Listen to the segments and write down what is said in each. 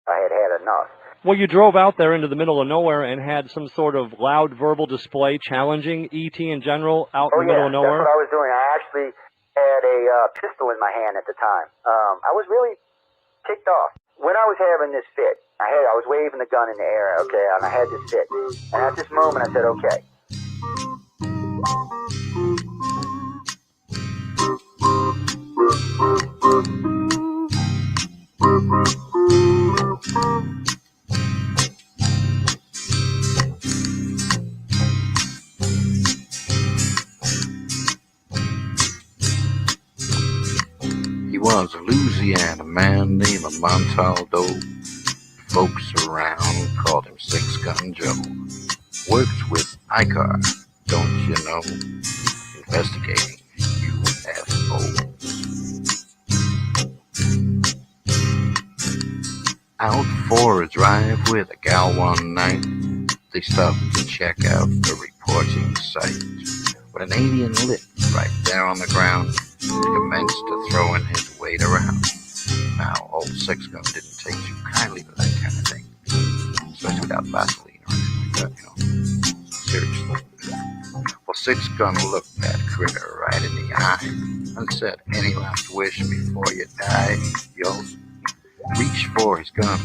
I had had enough. Well, you drove out there into the middle of nowhere and had some sort of loud verbal display challenging ET in general out in the middle of nowhere? That's what I was doing. I actually had a pistol in my hand at the time. I was really ticked off. When I was having this fit, I was waving the gun in the air, okay, and I had this fit. And at this moment, I said, okay. He was a Louisiana man named Montaldo. Folks around called him Six Gun Joe. Worked with ICAR, don't you know? Investigating UFOs. Out for a drive with a gal one night, they stopped to check out the reporting site. When an alien lit right there on the ground, he commenced to throwing his weight around. Now, old Six Gun didn't take too kindly to that kind of thing, especially without Vaseline or anything like that, Seriously. Well, Six Gun looked that critter right in the eye and said, "Any last wish before you die?" Yo, reached for his gun,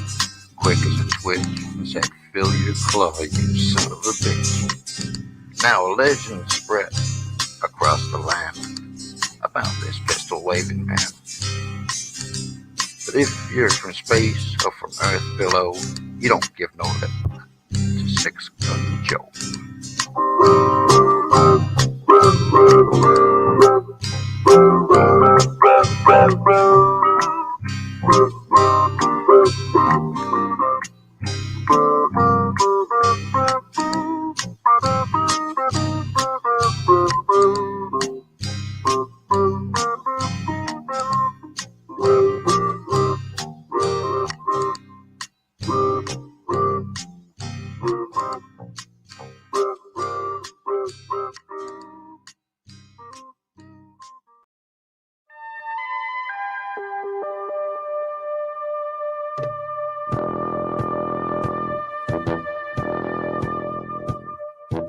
quick as a twitch, and said, "Fill your claw, you son of a bitch." Now a legend spread across the land about this pistol-waving man. But if you're from space or from Earth below, you don't give no lip to Six Gun Joe.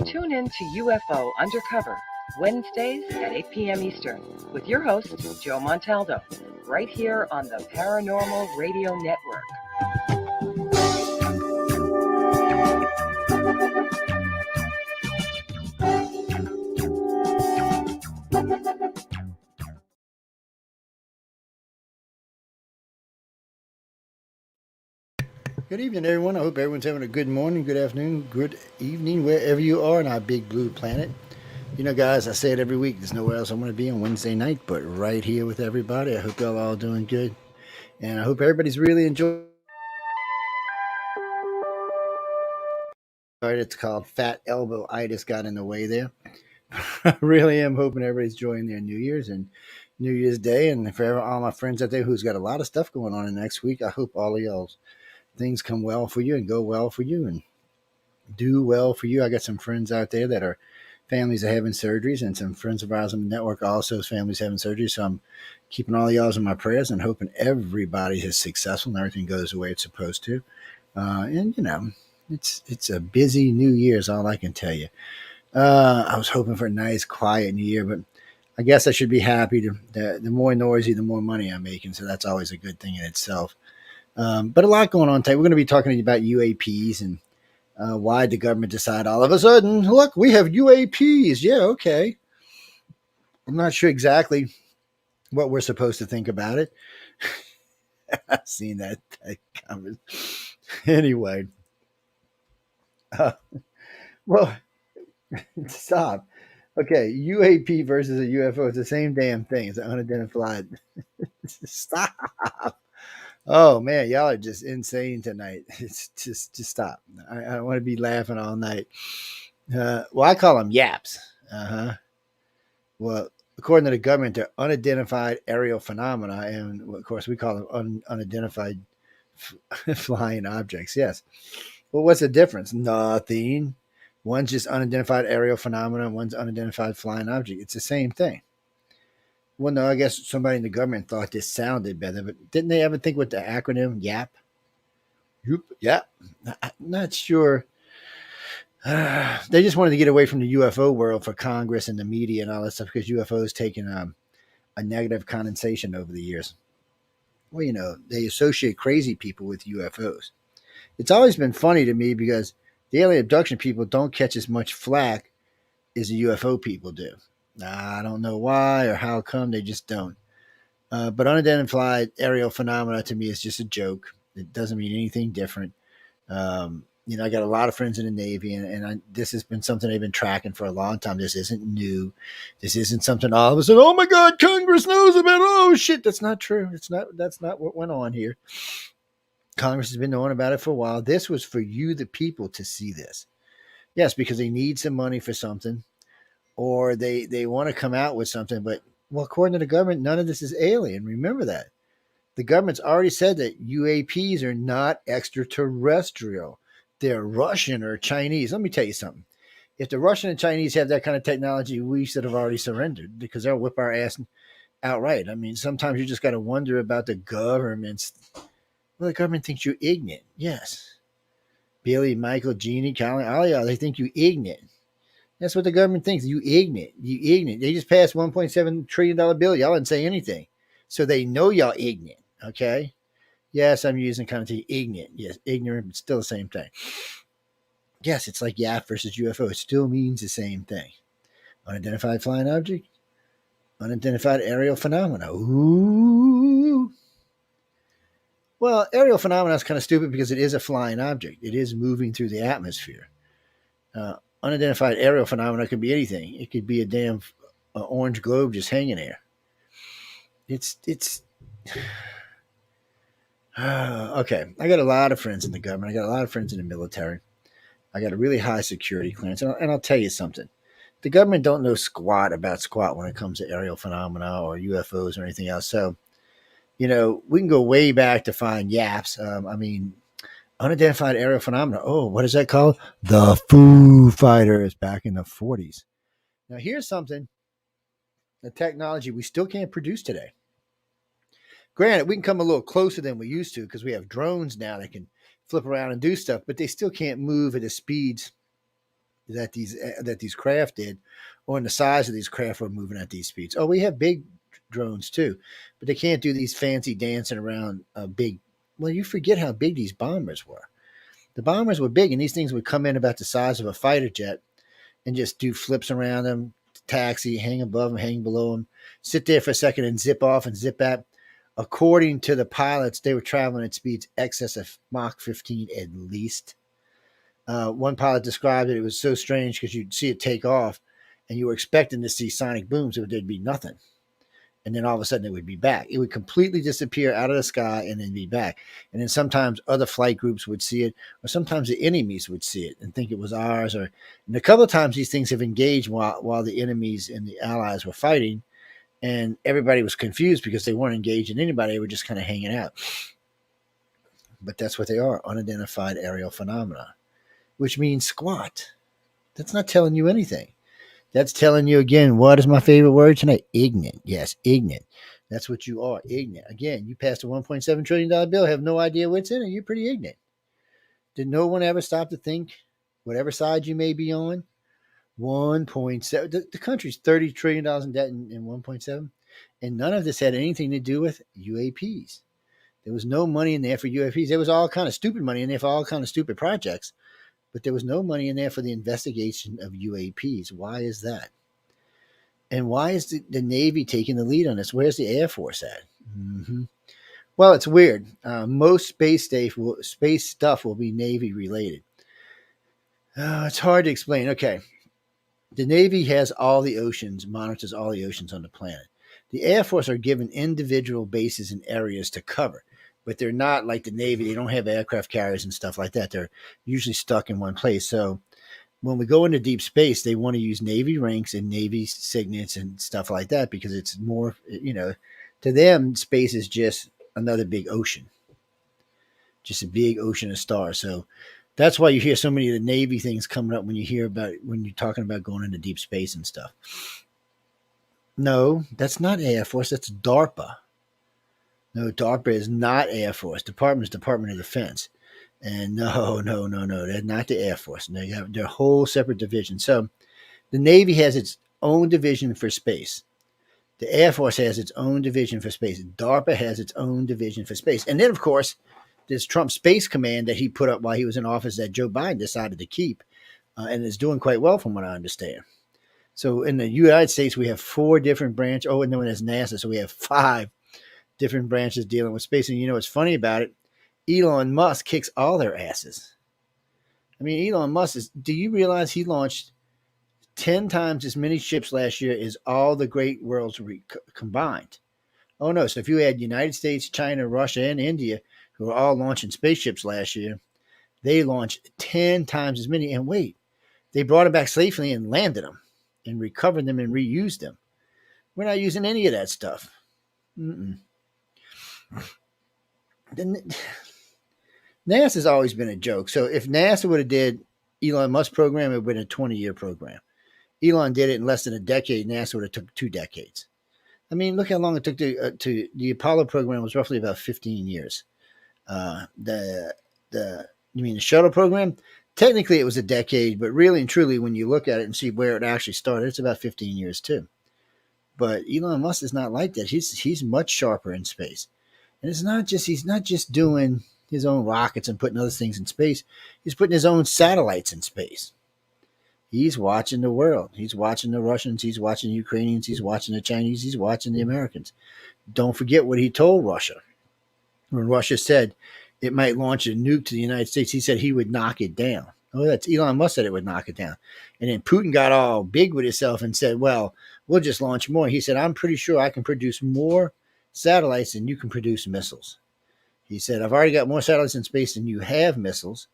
Tune in to UFO Undercover, Wednesdays at 8 p.m. Eastern, with your host, Joe Montaldo, right here on the Paranormal Radio Network. Good evening, everyone. I hope everyone's having a good morning, good afternoon, good evening, wherever you are on our big blue planet. You know, guys, I say it every week. There's nowhere else I want to be on Wednesday night, but right here with everybody. I hope y'all all doing good. And I hope everybody's really enjoying. It's called Fat Elbow Itis got in the way there. I really am hoping everybody's enjoying their New Year's and New Year's Day. And for all my friends out there who's got a lot of stuff going on in the next week, I hope all of y'all's things come well for you and go well for you and do well for you. I got some friends out there that are families are having surgeries, and some friends of ours on the network also families having surgery. So I'm keeping all y'all in my prayers and hoping everybody is successful and everything goes the way it's supposed to. And you know, it's a busy New Year is all I can tell you. I was hoping for a nice, quiet New Year, but I guess I should be happy. The more noisy, the more money I'm making. So that's always a good thing in itself. But a lot going on today. We're going to be talking to you about UAPs and why the government decide all of a sudden, look, we have UAPs. Yeah, okay. I'm not sure exactly what we're supposed to think about it. I've seen that comment. Anyway. Well, stop. Okay, UAP versus a UFO. It's the same damn thing. It's an unidentified. Stop. Oh man, y'all are just insane tonight. It's just stop. I want to be laughing all night. Well, I call them yaps. Well, according to the government, they're unidentified aerial phenomena, and of course, we call them unidentified flying objects. Yes. Well, what's the difference? Nothing. One's just unidentified aerial phenomena, one's unidentified flying object. It's the same thing. Well, no, I guess somebody in the government thought this sounded better, but didn't they ever think with the acronym YAP? Yeah. I'm not sure. They just wanted to get away from the UFO world for Congress and the media and all that stuff because UFOs taken a negative connotation over the years. Well, they associate crazy people with UFOs. It's always been funny to me because the alien abduction people don't catch as much flack as the UFO people do. I don't know why or how come they just don't. But unidentified aerial phenomena to me is just a joke. It doesn't mean anything different. I got a lot of friends in the Navy, and this has been something they've been tracking for a long time. This isn't new. This isn't something all of a sudden, oh my God, Congress knows about. Oh shit, that's not true. That's not what went on here. Congress has been knowing about it for a while. This was for you, the people, to see this. Yes, because they need some money for something, or they want to come out with something. But well, according to the government, none of this is alien. Remember that. The government's already said that UAPs are not extraterrestrial. They're Russian or Chinese. Let me tell you something. If the Russian and Chinese have that kind of technology, we should have already surrendered because they'll whip our ass outright. I mean, sometimes you just got to wonder about the government's. Well, the government thinks you're ignorant. Yes. Billy, Michael, Jeannie, Colin, all y'all, they think you ignorant. That's what the government thinks. You ignorant. You ignorant. They just passed $1.7 trillion bill. Y'all didn't say anything. So they know y'all ignorant. Okay. Yes, I'm using connotation ignorant. Yes, ignorant, but still the same thing. Yes, it's like YAP versus UFO. It still means the same thing. Unidentified flying object, unidentified aerial phenomena. Ooh. Well, aerial phenomena is kind of stupid because it is a flying object. It is moving through the atmosphere. Unidentified aerial phenomena could be anything. It could be a damn orange globe just hanging there. It's okay. I got a lot of friends in the government. I got a lot of friends in the military. I got a really high security clearance, and I'll tell you something. The government don't know squat about squat when it comes to aerial phenomena or UFOs or anything else. So, we can go way back to find yaps. Unidentified aerial phenomena. Oh, what is that called? The Foo Fighters back in the 40s. Now, here's something, the technology we still can't produce today. Granted, we can come a little closer than we used to because we have drones now that can flip around and do stuff, but they still can't move at the speeds that these craft did, or in the size of these craft were moving at these speeds. Oh, we have big drones too, but they can't do these fancy dancing around big. Well, you forget how big these bombers were. The bombers were big, and these things would come in about the size of a fighter jet and just do flips around them, taxi, hang above them, hang below them, sit there for a second and zip off and zip back. According to the pilots, they were traveling at speeds excess of Mach 15 at least. One pilot described it was so strange because you'd see it take off and you were expecting to see sonic booms, but there'd be nothing. And then all of a sudden it would be back. It would completely disappear out of the sky and then be back. And then sometimes other flight groups would see it, or sometimes the enemies would see it and think it was ours. And a couple of times these things have engaged while the enemies and the allies were fighting. And everybody was confused because they weren't engaging anybody. They were just kind of hanging out. But that's what they are, unidentified aerial phenomena, which means squat. That's not telling you anything. That's telling you, again, what is my favorite word tonight? Ignorant. Yes, ignorant. That's what you are, ignorant. Again, you passed a $1.7 trillion bill, have no idea what's in it. You're pretty ignorant. Did no one ever stop to think, whatever side you may be on? 1.7. The country's $30 trillion in debt in 1.7. And none of this had anything to do with UAPs. There was no money in there for UAPs. There was all kind of stupid money in there for all kind of stupid projects. But there was no money in there for the investigation of UAPs. Why is that? And why is the Navy taking the lead on this? Where's the Air Force at? Mm-hmm. Well, it's weird. Most space stuff will be Navy related. It's hard to explain. Okay. The Navy has all the oceans, monitors all the oceans on the planet. The Air Force are given individual bases and areas to cover, but they're not like the Navy. They don't have aircraft carriers and stuff like that. They're usually stuck in one place. So when we go into deep space, they want to use Navy ranks and Navy signets and stuff like that because it's more, to them, space is just another big ocean, just a big ocean of stars. So that's why you hear so many of the Navy things coming up when you're talking about going into deep space and stuff. No, that's not Air Force. That's DARPA. No, DARPA is not Air Force. Department of Defense. And no, they're not the Air Force. They have their whole separate division. So the Navy has its own division for space. The Air Force has its own division for space. DARPA has its own division for space. And then, of course, there's Trump's Space Command that he put up while he was in office that Joe Biden decided to keep, and is doing quite well from what I understand. So in the United States, we have 4 different branches. Oh, and then there's NASA, so we have 5 different branches dealing with space. And you know what's funny about it? Elon Musk kicks all their asses. I mean, Elon Musk is. Do you realize he launched 10 times as many ships last year as all the great worlds combined? Oh no! So if you add United States, China, Russia, and India, who are all launching spaceships last year, they launched 10 times as many. And wait, they brought them back safely and landed them, and recovered them and reused them. We're not using any of that stuff. Mm-mm. NASA's always been a joke. So if NASA would have did Elon Musk program, it would have been a 20-year program. Elon did it in less than a decade. NASA would have took 2 decades. I mean, look how long it took to the Apollo program was roughly about 15 years. You mean the shuttle program? Technically, it was a decade, but really and truly, when you look at it and see where it actually started, it's about 15 years too. But Elon Musk is not like that. He's much sharper in space, and he's not just doing his own rockets and putting other things in space. He's putting his own satellites in space. He's watching the world. He's watching the Russians. He's watching the Ukrainians. He's watching the Chinese. He's watching the Americans. Don't forget what he told Russia. When Russia said it might launch a nuke to the United States, he said he would knock it down. Oh, that's Elon Musk said it would knock it down. And then Putin got all big with himself and said, well, we'll just launch more. He said, I'm pretty sure I can produce more satellites than you can produce missiles. He said, I've already got more satellites in space than you have missiles.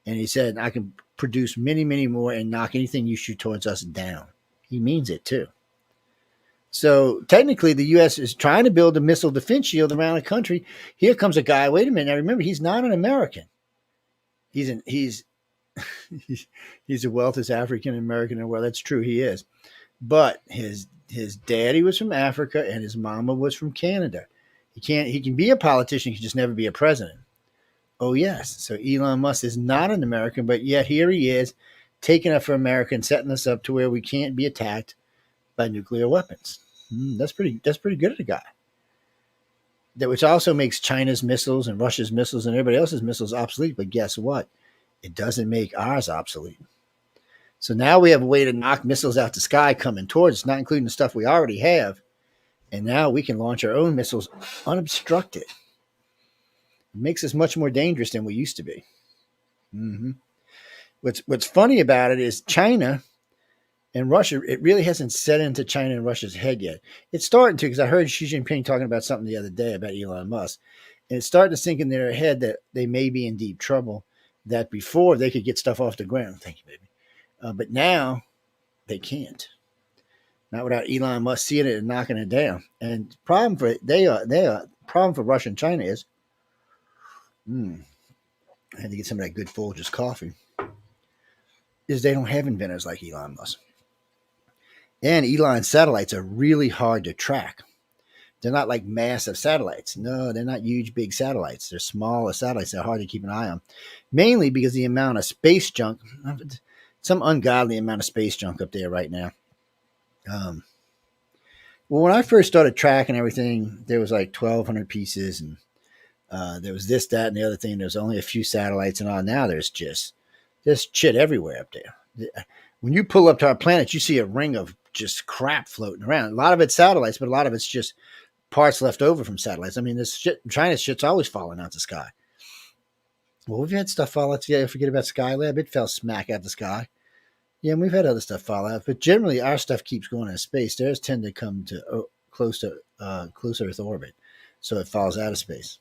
And he said, I can produce many, many more and knock anything you shoot towards us down. He means it too. So technically, the U.S. is trying to build a missile defense shield around the country. Here comes a guy. Wait a minute. Now remember, he's not an American. He's the wealthiest African American in the world. That's true. He is. But his daddy was from Africa and his mama was from Canada. He can be a politician. He can just never be a president. Oh, yes. So Elon Musk is not an American, but yet here he is taking up for America and setting us up to where we can't be attacked by nuclear weapons. That's pretty good of the guy. That which also makes China's missiles and Russia's missiles and everybody else's missiles obsolete. But guess what? It doesn't make ours obsolete. So now we have a way to knock missiles out the sky coming towards us, not including the stuff we already have. And now we can launch our own missiles unobstructed. It makes us much more dangerous than we used to be. Mm-hmm. What's funny about it is China and Russia, it really hasn't set into China and Russia's head yet. It's starting to, because I heard Xi Jinping talking about something the other day about Elon Musk. And it's starting to sink in their head that they may be in deep trouble, that before they could get stuff off the ground. Thank you, baby. But now they can't. Not without Elon Musk seeing it and knocking it down. And problem for Russia and China is, I had to get some of that good Folgers coffee, is they don't have inventors like Elon Musk. And Elon's satellites are really hard to track. They're not like massive satellites. No, they're not huge, big satellites. They're smaller satellites that are hard to keep an eye on. Mainly because the amount of space junk, some ungodly amount of space junk up there right now. Well, when I first started tracking everything, there was like 1,200 pieces, and there was this, that, and the other thing. There's only a few satellites and all. Now there's shit everywhere up there. When you pull up to our planet, you see a ring of just crap floating around. A lot of it's satellites, but a lot of it's just parts left over from satellites. I mean, this shit, China's shit's always falling out the sky. Well, we've had stuff fall out. Yeah, forget about Skylab. It fell smack out the sky. Yeah, and we've had other stuff fall out, but generally our stuff keeps going into space. Theirs tend to come to close Earth orbit, so it falls out of space.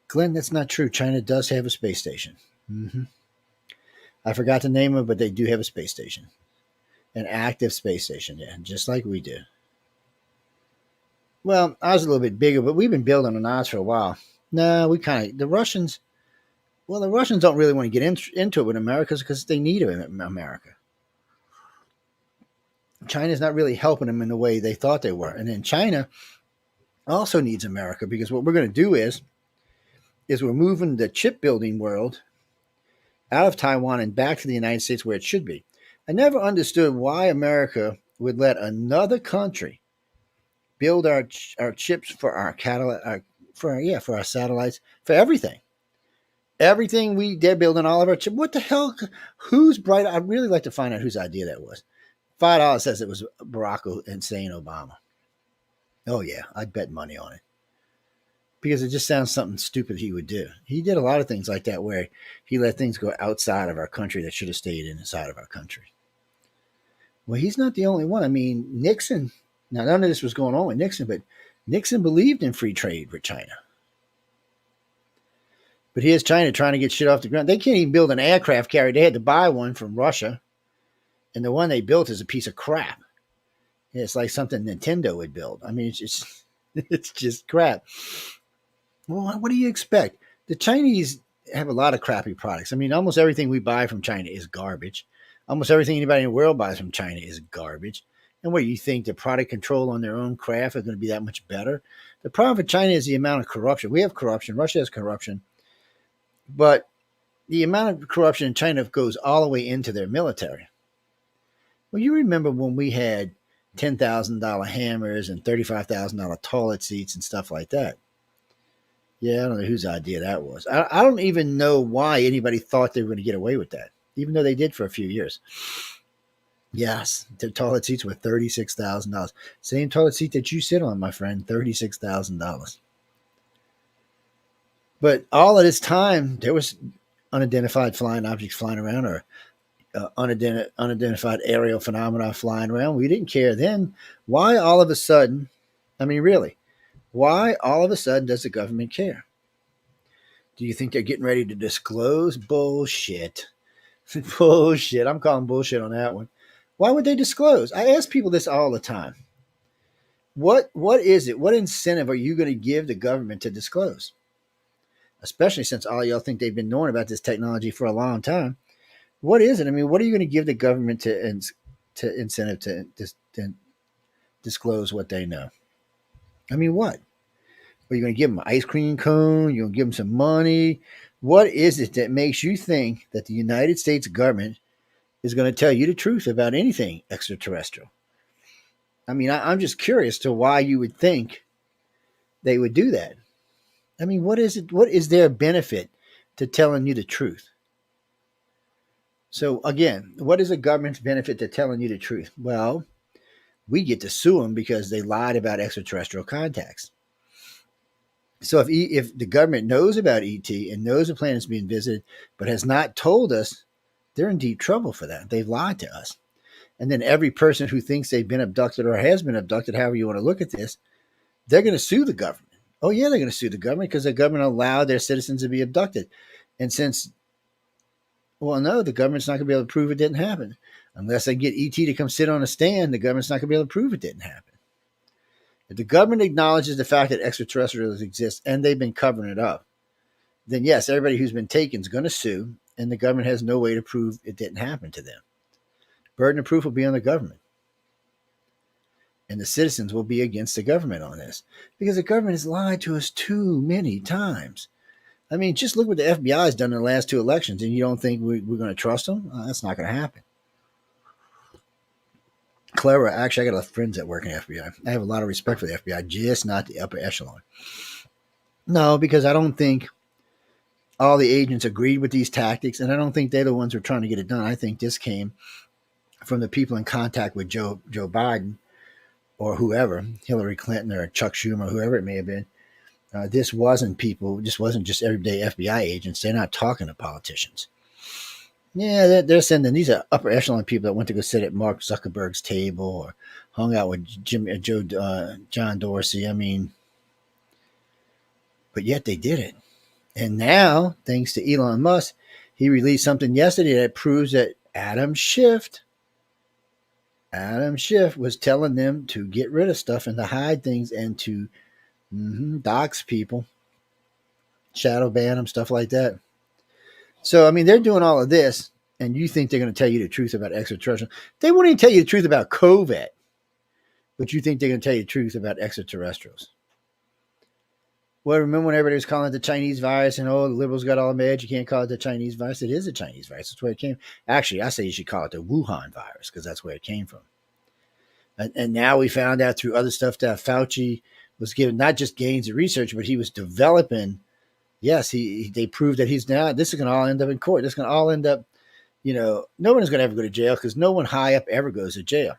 Glenn, that's not true. China does have a space station. Mm-hmm. I forgot the name of it, but they do have a space station. An active space station, yeah, just like we do. Well, ours is a little bit bigger, but we've been building on ours for a while. No, the Russians don't really want to get into it with America because they need America. China's not really helping them in the way they thought they were. And then China also needs America, because what we're going to do is is we're moving the chip building world out of Taiwan and back to the United States where it should be. I never understood why America would let another country build our chips for our for our satellites, for everything. Everything they're building all of our chips. What the hell? Who's bright? I'd really like to find out whose idea that was. $5 says it was Barack Hussein Obama. Oh yeah, I'd bet money on it. Because it just sounds something stupid he would do. He did a lot of things like that where he let things go outside of our country that should have stayed inside of our country. Well, he's not the only one. I mean, Nixon, now none of this was going on with Nixon, but Nixon believed in free trade with China. But here's China trying to get shit off the ground. They can't even build an aircraft carrier. They had to buy one from Russia. And the one they built is a piece of crap. It's like something Nintendo would build. I mean, it's just crap. Well, what do you expect? The Chinese have a lot of crappy products. I mean, almost everything we buy from China is garbage. Almost everything anybody in the world buys from China is garbage. And what, you think the product control on their own craft is going to be that much better? The problem for China is the amount of corruption. We have corruption. Russia has corruption. But the amount of corruption in China goes all the way into their military. Well, you remember when we had $10,000 hammers and $35,000 toilet seats and stuff like that. Yeah, I don't know whose idea that was. I don't even know why anybody thought they were going to get away with that, even though they did for a few years. Yes, the toilet seats were $36,000. Same toilet seat that you sit on, my friend, $36,000. But all of this time, there was unidentified flying objects flying around, or unidentified aerial phenomena flying around. We didn't care then. Why all of a sudden, I mean, really, why all of a sudden does the government care? Do you think they're getting ready to disclose? Bullshit. Bullshit. I'm calling bullshit on that one. Why would they disclose? I ask people this all the time. What is it? What incentive are you going to give the government to disclose? Especially since all y'all think they've been knowing about this technology for a long time. What is it? I mean, what are you going to give the government to incentive to disclose what they know? I mean, what? Are you going to give them an ice cream cone? You're going to give them some money? What is it that makes you think that the United States government is going to tell you the truth about anything extraterrestrial? I mean, I'm just curious to why you would think they would do that. I mean, what is it? What is their benefit to telling you the truth? So again, what is a government's benefit to telling you the truth? Well, we get to sue them because they lied about extraterrestrial contacts. So if the government knows about ET and knows the planet's being visited, but has not told us, they're in deep trouble for that. They've lied to us. And then every person who thinks they've been abducted or has been abducted, however you want to look at this, they're going to sue the government. Oh yeah, they're going to sue the government because the government allowed their citizens to be abducted. And since, well, no, the government's not going to be able to prove it didn't happen. Unless they get ET to come sit on a stand, the government's not going to be able to prove it didn't happen. If the government acknowledges the fact that extraterrestrials exist and they've been covering it up, then yes, everybody who's been taken is going to sue, and the government has no way to prove it didn't happen to them. Burden of proof will be on the government. And the citizens will be against the government on this because the government has lied to us too many times. I mean, just look what the FBI has done in the last two elections, and you don't think we're going to trust them? That's not going to happen. Clever. Actually, I got a lot of friends that work in the FBI. I have a lot of respect for the FBI, just not the upper echelon. No, because I don't think all the agents agreed with these tactics, and I don't think they're the ones who are trying to get it done. I think this came from the people in contact with Joe Biden or whoever, Hillary Clinton or Chuck Schumer, whoever it may have been. This wasn't just everyday FBI agents. They're not talking to politicians. Yeah, they're sending, these are upper echelon people that went to go sit at Mark Zuckerberg's table or hung out with John Dorsey. I mean, but yet they did it. And now, thanks to Elon Musk, he released something yesterday that proves that Adam Schiff was telling them to get rid of stuff and to hide things and to dox people, shadow ban them, stuff like that. So, I mean, they're doing all of this, and you think they're going to tell you the truth about extraterrestrial. They won't even tell you the truth about COVID, but you think they're going to tell you the truth about extraterrestrials. Well, remember when everybody was calling it the Chinese virus and the liberals got all mad? You can't call it the Chinese virus. It is a Chinese virus. That's where it came. Actually, I say you should call it the Wuhan virus because that's where it came from. And now we found out through other stuff that Fauci was given not just gains of research, but he was developing. Yes, they proved that he's now. This is going to all end up in court. This is going to all end up. No one is going to ever go to jail because no one high up ever goes to jail.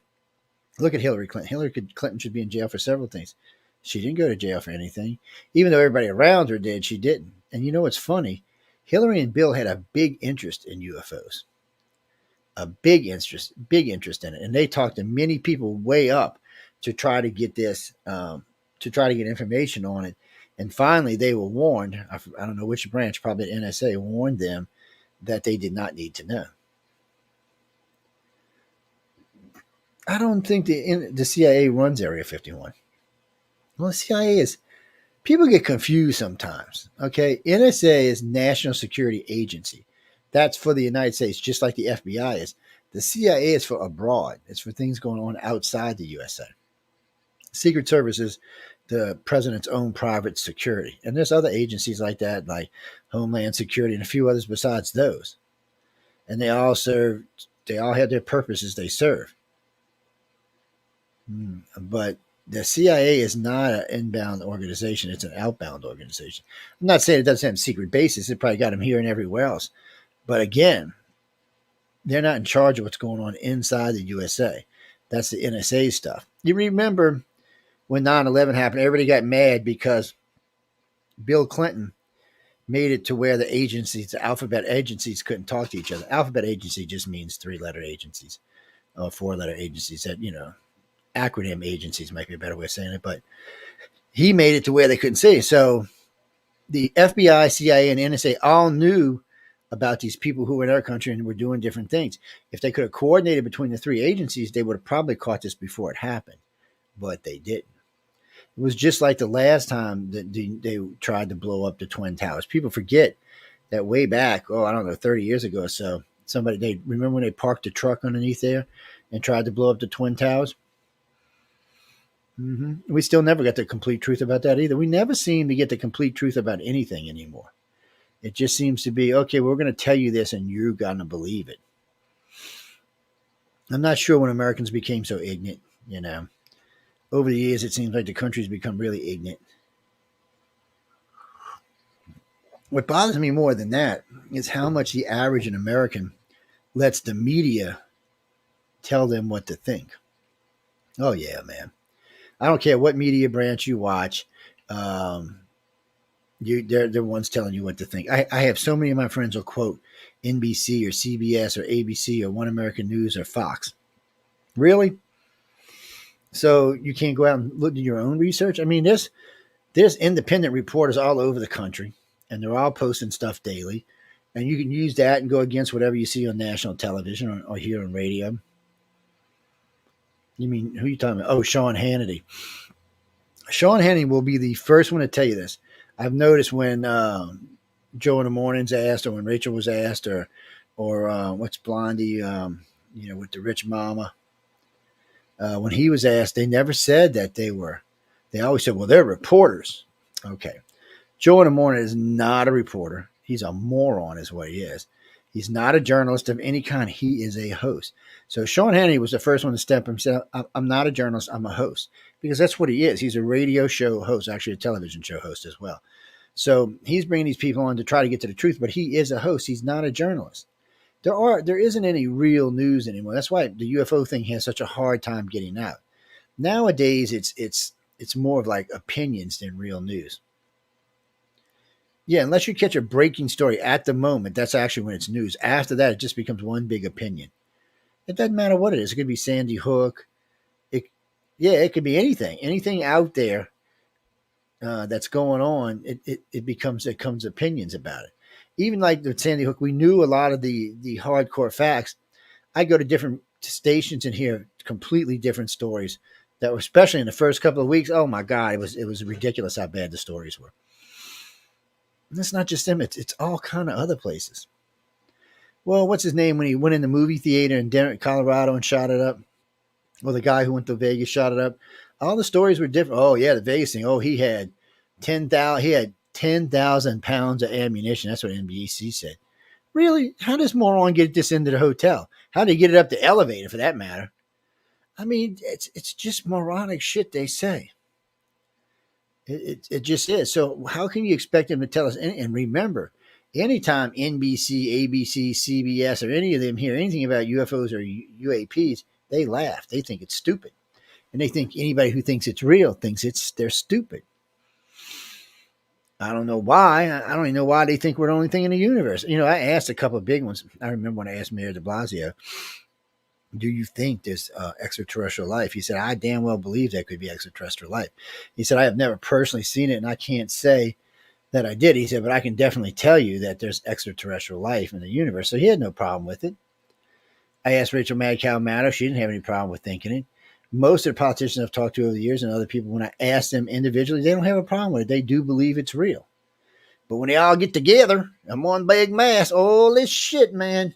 Look at Hillary Clinton. Hillary Clinton should be in jail for several things. She didn't go to jail for anything. Even though everybody around her did, she didn't. And you know what's funny? Hillary and Bill had a big interest in UFOs. A big interest in it. And they talked to many people way up to try to get this, to try to get information on it. And finally, they were warned. I don't know which branch, probably the NSA, warned them that they did not need to know. I don't think the CIA runs Area 51. Well, the CIA is, people get confused sometimes. Okay. NSA is National Security Agency. That's for the United States, just like the FBI is. The CIA is for abroad. It's for things going on outside the USA. Secret Service is the president's own private security. And there's other agencies like that, like Homeland Security and a few others besides those. And they all have their purposes they serve. But the CIA is not an inbound organization. It's an outbound organization. I'm not saying it doesn't have secret bases. It probably got them here and everywhere else. But again, they're not in charge of what's going on inside the USA. That's the NSA stuff. You remember when 9/11 happened, everybody got mad because Bill Clinton made it to where the agencies, the alphabet agencies, couldn't talk to each other. Alphabet agency just means 3-letter agencies or 4-letter agencies that, acronym agencies might be a better way of saying it, but he made it to where they couldn't see. So the FBI, CIA, and NSA all knew about these people who were in our country and were doing different things. If they could have coordinated between the three agencies, they would have probably caught this before it happened, but they didn't. It was just like the last time that they tried to blow up the Twin Towers. People forget that way back, 30 years ago or so, they remember when they parked a truck underneath there and tried to blow up the Twin Towers? We still never got the complete truth about that either. We never seem to get the complete truth about anything anymore. It just seems to be, okay, we're going to tell you this and you're going to believe it. I'm not sure when Americans became so ignorant, Over the years, it seems like the country's become really ignorant. What bothers me more than that is how much the average American lets the media tell them what to think. Oh, yeah, man. I don't care what media branch you watch. They're ones telling you what to think. I have so many of my friends will quote NBC or CBS or ABC or One American News or Fox. Really? So you can't go out and look at your own research? I mean, there's independent reporters all over the country, and they're all posting stuff daily. And you can use that and go against whatever you see on national television or here on radio. You mean, who are you talking about? Oh, Sean Hannity. Sean Hannity will be the first one to tell you this. I've noticed when Joe in the Morning's asked, or when Rachel was asked, or what's Blondie, with the rich mama. When he was asked, they never said that they always said, well, they're reporters. Okay. Joe in the Morning is not a reporter. He's a moron is what he is. He's not a journalist of any kind. He is a host. So Sean Hannity was the first one to step up and say, I'm not a journalist. I'm a host. Because that's what he is. He's a radio show host, actually a television show host as well. So he's bringing these people on to try to get to the truth, but he is a host. He's not a journalist. There isn't any real news anymore. That's why the UFO thing has such a hard time getting out. Nowadays, it's more of like opinions than real news. Yeah, unless you catch a breaking story at the moment, that's actually when it's news. After that, it just becomes one big opinion. It doesn't matter what it is. It could be Sandy Hook. It could be anything out there that's going on. It becomes opinions about it. Even like the Sandy Hook, we knew a lot of the hardcore facts. I go to different stations and hear completely different stories that were, especially in the first couple of weeks. Oh my God, it was ridiculous how bad the stories were. And it's not just them; it's all kind of other places. Well, what's his name when he went in the movie theater in Denver, Colorado, and shot it up? Well, the guy who went to Vegas shot it up. All the stories were different. Oh yeah, the Vegas thing. Oh, he had 10,000. He had 10,000 pounds of ammunition. That's what NBC said. Really? How does moron get this into the hotel? How did he get it up the elevator, for that matter? I mean, it's just moronic shit they say. It just is. So how can you expect them to tell us? And remember, anytime NBC, ABC, CBS, or any of them hear anything about UFOs or UAPs, they laugh. They think it's stupid, and they think anybody who thinks it's real thinks they're stupid. I don't know why. I don't even know why they think we're the only thing in the universe. You know, I asked a couple of big ones. I remember when I asked Mayor de Blasio, do you think there's extraterrestrial life? He said, I damn well believe there could be extraterrestrial life. He said, I have never personally seen it, and I can't say that I did. He said, but I can definitely tell you that there's extraterrestrial life in the universe. So he had no problem with it. I asked Rachel Madcow Maddow. She didn't have any problem with thinking it. Most of the politicians I've talked to over the years and other people, when I ask them individually, they don't have a problem with it. They do believe it's real. But when they all get together, I'm one big mass. Oh, this shit, man.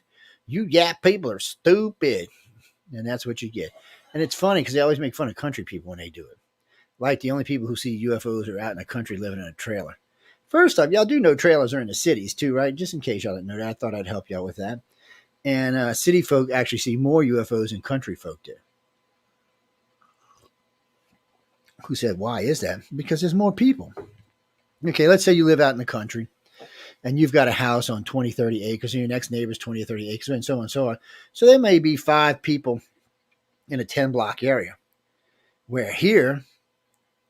You YAP people are stupid. And that's what you get. And it's funny because they always make fun of country people when they do it. Like the only people who see UFOs are out in the country living in a trailer. First off, y'all do know trailers are in the cities too, right? Just in case y'all didn't know that, I thought I'd help y'all with that. And city folk actually see more UFOs than country folk do. Who said, why is that? Because there's more people. Okay, let's say you live out in the country and you've got a house on 20, 30 acres and your next neighbor's 20 or 30 acres and so on and so on. So there may be 5 people in a 10-block area. Where here,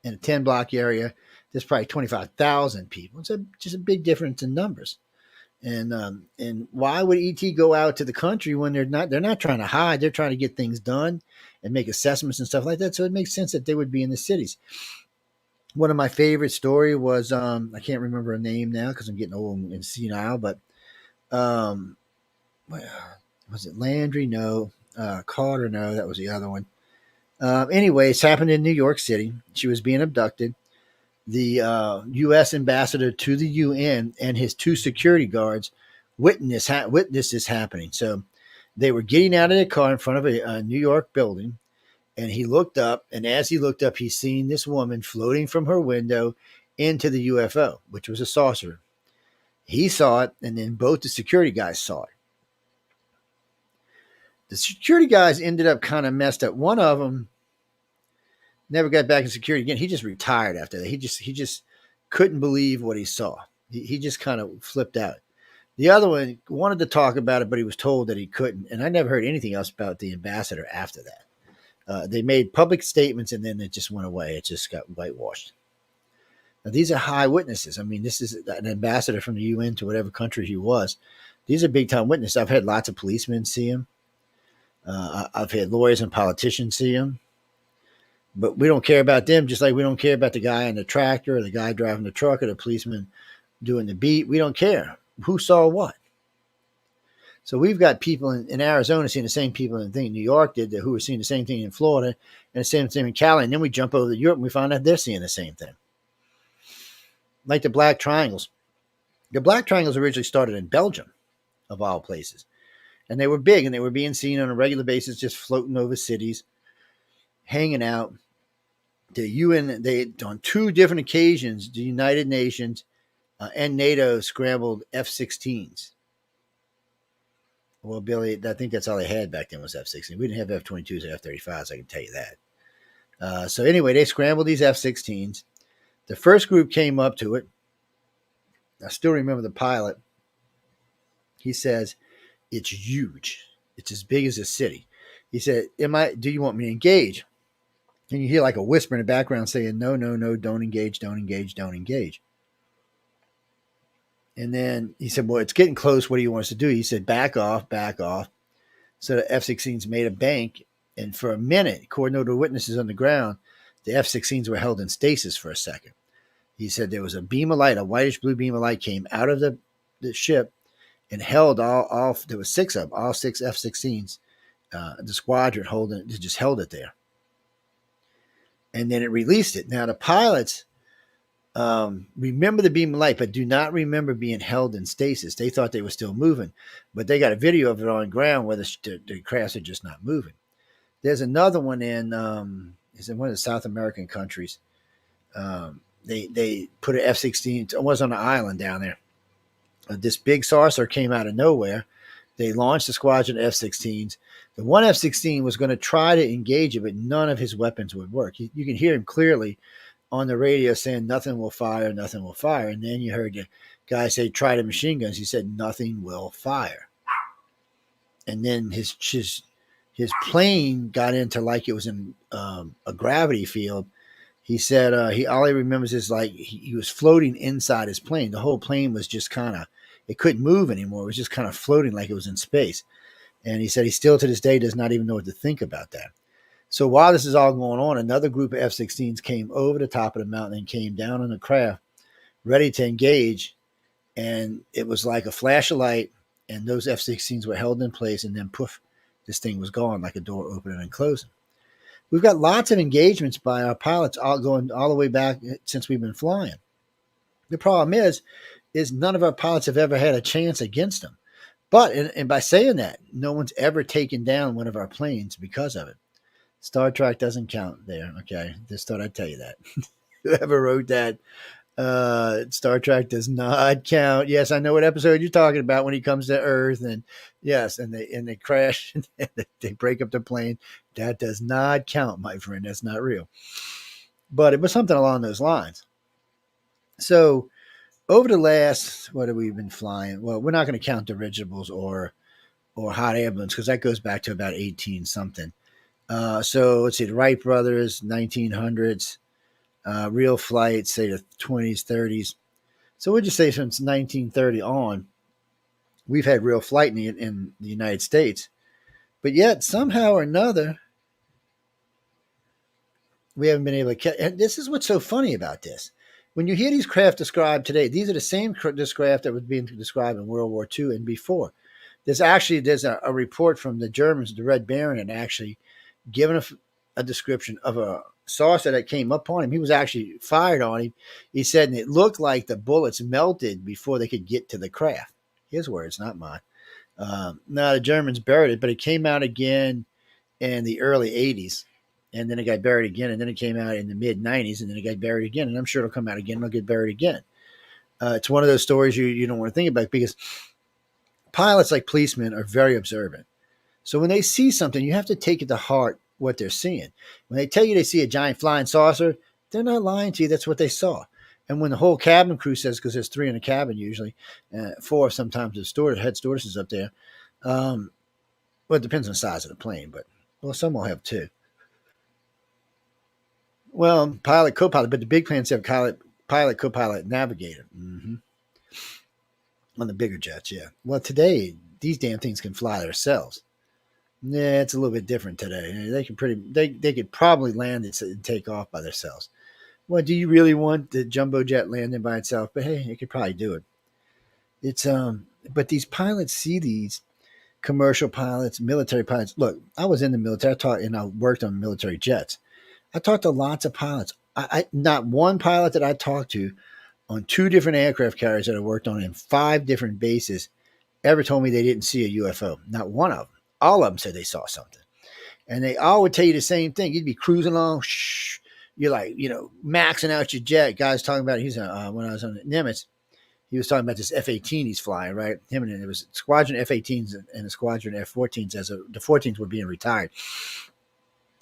in a 10-block area, there's probably 25,000 people. It's just a big difference in numbers. And why would ET go out to the country when they're not trying to hide? They're trying to get things done and make assessments and stuff like that. So it makes sense that they would be in the cities. One of my favorite story was I can't remember a name now because I'm getting old and senile, but was it Landry? No. Carter? No, that was the other one. Anyway, it's happened in New York City. She was being abducted. The U.S. ambassador to the UN and his 2 security guards witnessed this happening. So they were getting out of their car in front of a New York building, and he looked up, and as he looked up, he seen this woman floating from her window into the UFO, which was a saucer. He saw it, and then both the security guys saw it. The security guys ended up kind of messed up. One of them never got back in security again. He just retired after that. He just couldn't believe what he saw. He just kind of flipped out. The other one wanted to talk about it, but he was told that he couldn't. And I never heard anything else about the ambassador after that. They made public statements and then it just went away. It just got whitewashed. Now, these are high witnesses. I mean, this is an ambassador from the UN to whatever country he was. These are big time witnesses. I've had lots of policemen see him. I've had lawyers and politicians see him. But we don't care about them, just like we don't care about the guy in the tractor or the guy driving the truck or the policeman doing the beat. We don't care who saw what. So we've got people in Arizona seeing the same people in New York did, who were seeing the same thing in Florida and the same thing in Cali. And then we jump over to Europe and we find out they're seeing the same thing. Like the Black Triangles. The Black Triangles originally started in Belgium, of all places. And they were big and they were being seen on a regular basis, just floating over cities, hanging out. The UN, on 2 different occasions, the United Nations and NATO scrambled F-16s. Well, Billy, I think that's all they had back then was F-16. We didn't have F-22s or F-35s, I can tell you that. So anyway, they scrambled these F-16s. The first group came up to it. I still remember the pilot. He says, it's huge. It's as big as a city. He said, do you want me to engage? And you hear like a whisper in the background saying, no, don't engage, don't engage, don't engage. And then he said, well, it's getting close. What do you want us to do? He said, back off, back off. So the F-16s made a bank. And for a minute, according to the witnesses on the ground, the F-16s were held in stasis for a second. He said there was a beam of light, a whitish blue beam of light came out of the ship and held all there was 6 of them, all 6 F-16s, the squadron just held it there. And then it released it. Now, the pilots remember the beam of light, but do not remember being held in stasis. They thought they were still moving, but they got a video of it on ground where the crafts are just not moving. There's another one in one of the South American countries. they put an F-16. It was on an island down there. This big saucer came out of nowhere. They launched a squadron of F-16s. The one F-16 was going to try to engage it, but none of his weapons would work. You can hear him clearly on the radio saying, "Nothing will fire, nothing will fire." And then you heard the guy say, "Try the machine guns." He said, "Nothing will fire." And then his plane got into like it was in a gravity field. He said all he remembers is like he was floating inside his plane. The whole plane was just kind of, it couldn't move anymore. It was just kind of floating like it was in space. And he said he still to this day does not even know what to think about that. So while this is all going on, another group of F-16s came over the top of the mountain and came down on the craft, ready to engage. And it was like a flash of light, and those F-16s were held in place, and then poof, this thing was gone like a door opening and closing. We've got lots of engagements by our pilots all going all the way back since we've been flying. The problem is none of our pilots have ever had a chance against them. But, and by saying that, no one's ever taken down one of our planes because of it. Star Trek doesn't count there, okay? Just thought I'd tell you that. Whoever wrote that, Star Trek does not count. Yes, I know what episode you're talking about when he comes to Earth, and yes, and they crash and they break up the plane. That does not count, my friend. That's not real. But it was something along those lines. So over the last, what have we been flying? Well, we're not going to count dirigibles or hot air balloons because that goes back to about 18 something. So let's see, the Wright brothers, 1900s, real flights, say the 20s, 30s. So we'll just say since 1930 on, we've had real flight in the United States. But yet, somehow or another, we haven't been able to catch. And this is what's so funny about this. When you hear these craft described today, these are the same craft that was being described in World War II and before. There's a report from the Germans, the Red Baron, and actually given a description of a saucer that came up on him. He was actually fired on him. He said, and it looked like the bullets melted before they could get to the craft. His words, not mine. Now the Germans buried it, but it came out again in the early 80s. And then it got buried again. And then it came out in the mid 90s. And then it got buried again. And I'm sure it'll come out again. It'll get buried again. It's one of those stories you don't want to think about because pilots, like policemen, are very observant. So when they see something, you have to take it to heart what they're seeing. When they tell you they see a giant flying saucer, they're not lying to you. That's what they saw. And when the whole cabin crew says, because there's 3 in a cabin usually, 4 sometimes the head stewardess up there. Well, it depends on the size of the plane, but some will have 2. Well, pilot, co-pilot, but the big planes have pilot, co-pilot, navigator. Mm-hmm. On the bigger jets, yeah. Well, today these damn things can fly themselves. Yeah, it's a little bit different today. They could probably land and take off by themselves. Well, do you really want the jumbo jet landing by itself? But hey, it could probably do it. It's but these pilots see these commercial pilots, military pilots. Look, I was in the military. I taught and I worked on military jets. I talked to lots of pilots. I not one pilot that I talked to on 2 different aircraft carriers that I worked on in 5 different bases ever told me they didn't see a UFO. Not one of them. All of them said they saw something. And they all would tell you the same thing. You'd be cruising along. Shh. You're like, maxing out your jet. Guys talking about, when I was on Nimitz, he was talking about this F-18 he's flying, right? Him and it was squadron F-18s and a squadron F-14s the 14s were being retired.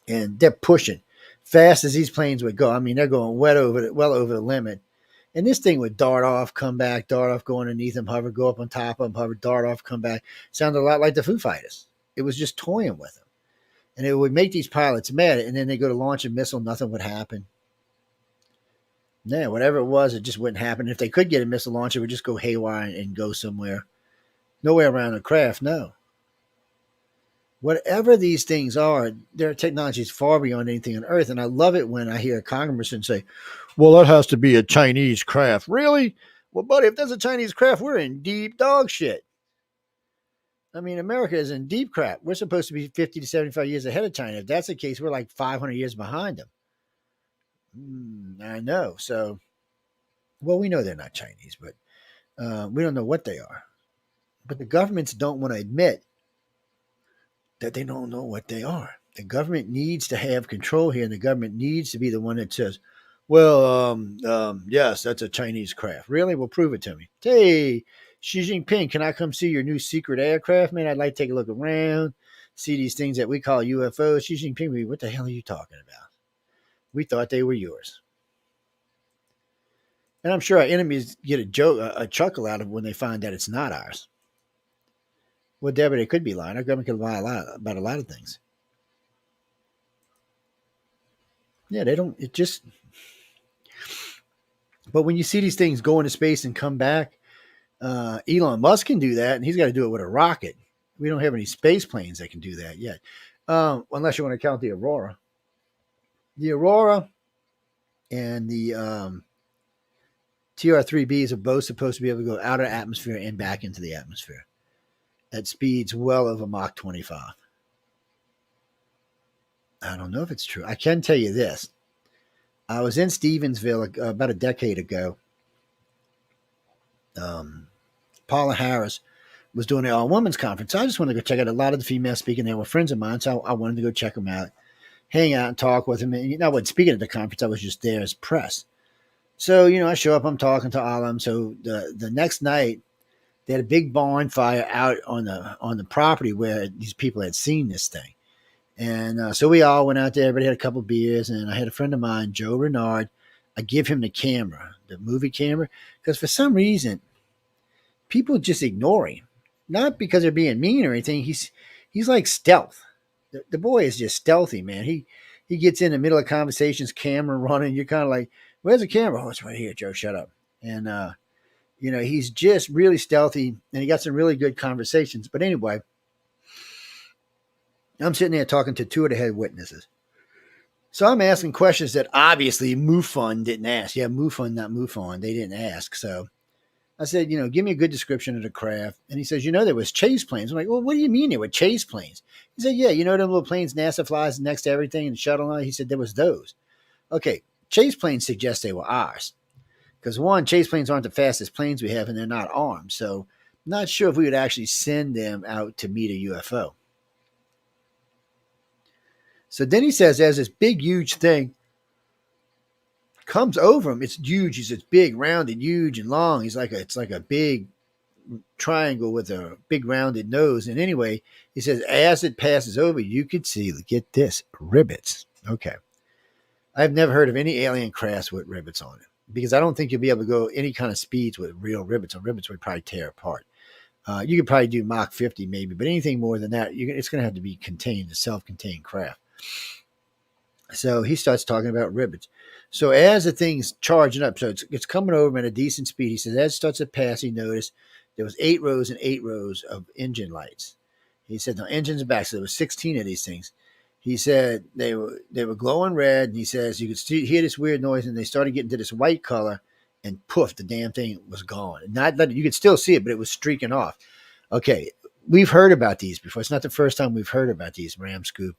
And they're pushing fast as these planes would go. I mean, they're going well over the limit. And this thing would dart off, come back, dart off, go underneath them, hover, go up on top of them, hover, dart off, come back. Sounded a lot like the Foo Fighters. It was just toying with them. And it would make these pilots mad. And then they go to launch a missile, nothing would happen. Yeah, whatever it was, it just wouldn't happen. If they could get a missile launch, it would just go haywire and go somewhere. Nowhere around the craft, no. Whatever these things are, their technology is far beyond anything on Earth. And I love it when I hear a congressman say, well, that has to be a Chinese craft. Really? Well, buddy, if there's a Chinese craft, we're in deep dog shit. I mean, America is in deep crap. We're supposed to be 50 to 75 years ahead of China. If that's the case, we're like 500 years behind them. I know. So, well, we know they're not Chinese, but we don't know what they are. But the governments don't want to admit that they don't know what they are. The government needs to have control here, and the government needs to be the one that says, Well, yes, that's a Chinese craft. Really? Well, prove it to me. Hey, Xi Jinping, can I come see your new secret aircraft, man? I'd like to take a look around, see these things that we call UFOs. Xi Jinping, what the hell are you talking about? We thought they were yours. And I'm sure our enemies get a chuckle out of when they find that it's not ours. Well, Deborah, they could be lying. Our government could lie about a lot of things. Yeah, they don't. It just. But when you see these things go into space and come back, Elon Musk can do that, and he's got to do it with a rocket. We don't have any space planes that can do that yet, unless you want to count the Aurora. The Aurora and the TR-3Bs are both supposed to be able to go out of the atmosphere and back into the atmosphere at speeds well over Mach 25. I don't know if it's true. I can tell you this. I was in Stevensville about a decade ago. Paula Harris was doing an all-women's conference. So I just wanted to go check out a lot of the females speaking there were friends of mine, so I wanted to go check them out, hang out and talk with them. And, I wasn't speaking at the conference. I was just there as press. So, I show up, I'm talking to all of them. So the next night, they had a big bonfire out on the property where these people had seen this thing. And so we all went out there. Everybody had a couple beers. And I had a friend of mine, Joe Renard. I give him the camera, the movie camera, because for some reason, people just ignore him. Not because they're being mean or anything. He's like stealth. The boy is just stealthy, man. He gets in the middle of conversations, camera running. You're kind of like, where's the camera? Oh, it's right here, Joe. Shut up. And, he's just really stealthy, and he got some really good conversations. But anyway, I'm sitting there talking to two of the head witnesses. So I'm asking questions that obviously MUFON didn't ask. Yeah, MUFON, not MUFON. They didn't ask. So I said, give me a good description of the craft. And he says, there was chase planes. I'm like, well, what do you mean there were chase planes? He said, yeah, them little planes NASA flies next to everything and shuttle. He said, there was those. Okay, chase planes suggest they were ours. Because one, chase planes aren't the fastest planes we have, and they're not armed. So I'm not sure if we would actually send them out to meet a UFO. So then he says there's this big, huge thing comes over him. It's huge. It's big, rounded, huge, and long. It's like a big triangle with a big rounded nose. And anyway, he says as it passes over, you could see, get this, rivets. Okay. I've never heard of any alien crafts with rivets on it because I don't think you'll be able to go any kind of speeds with real rivets. Or rivets would probably tear apart. You could probably do Mach 50 maybe, but anything more than that, it's going to have to be contained, a self-contained craft. So he starts talking about rivets. So as the thing's charging up, so it's coming over at a decent speed. He says as it starts to pass, he noticed there was 8 rows and 8 rows of engine lights. He said, no, engines are back. So there was 16 of these things. He said they were glowing red. And he says you could hear this weird noise, and they started getting to this white color, and poof, the damn thing was gone. Not that you could still see it, but it was streaking off. Okay, we've heard about these before. It's not the first time we've heard about these ram scoop.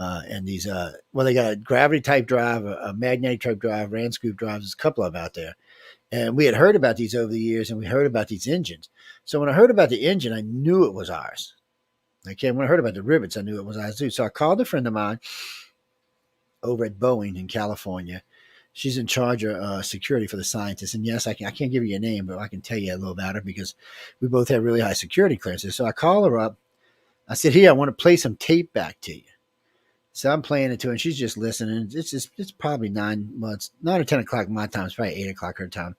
And these, they got a gravity type drive, a magnetic type drive, ram scoop drives. There's a couple of them out there. And we had heard about these over the years, and we heard about these engines. So when I heard about the engine, I knew it was ours. Okay, when I heard about the rivets, I knew it was ours too. So I called a friend of mine over at Boeing in California. She's in charge of security for the scientists. And yes, I can't give you a name, but I can tell you a little about her because we both have really high security clearances. So I call her up. I said, here, I want to play some tape back to you. So I'm playing it to her, and she's just listening. It's probably 9 or 10 o'clock my time. It's probably 8 o'clock her time.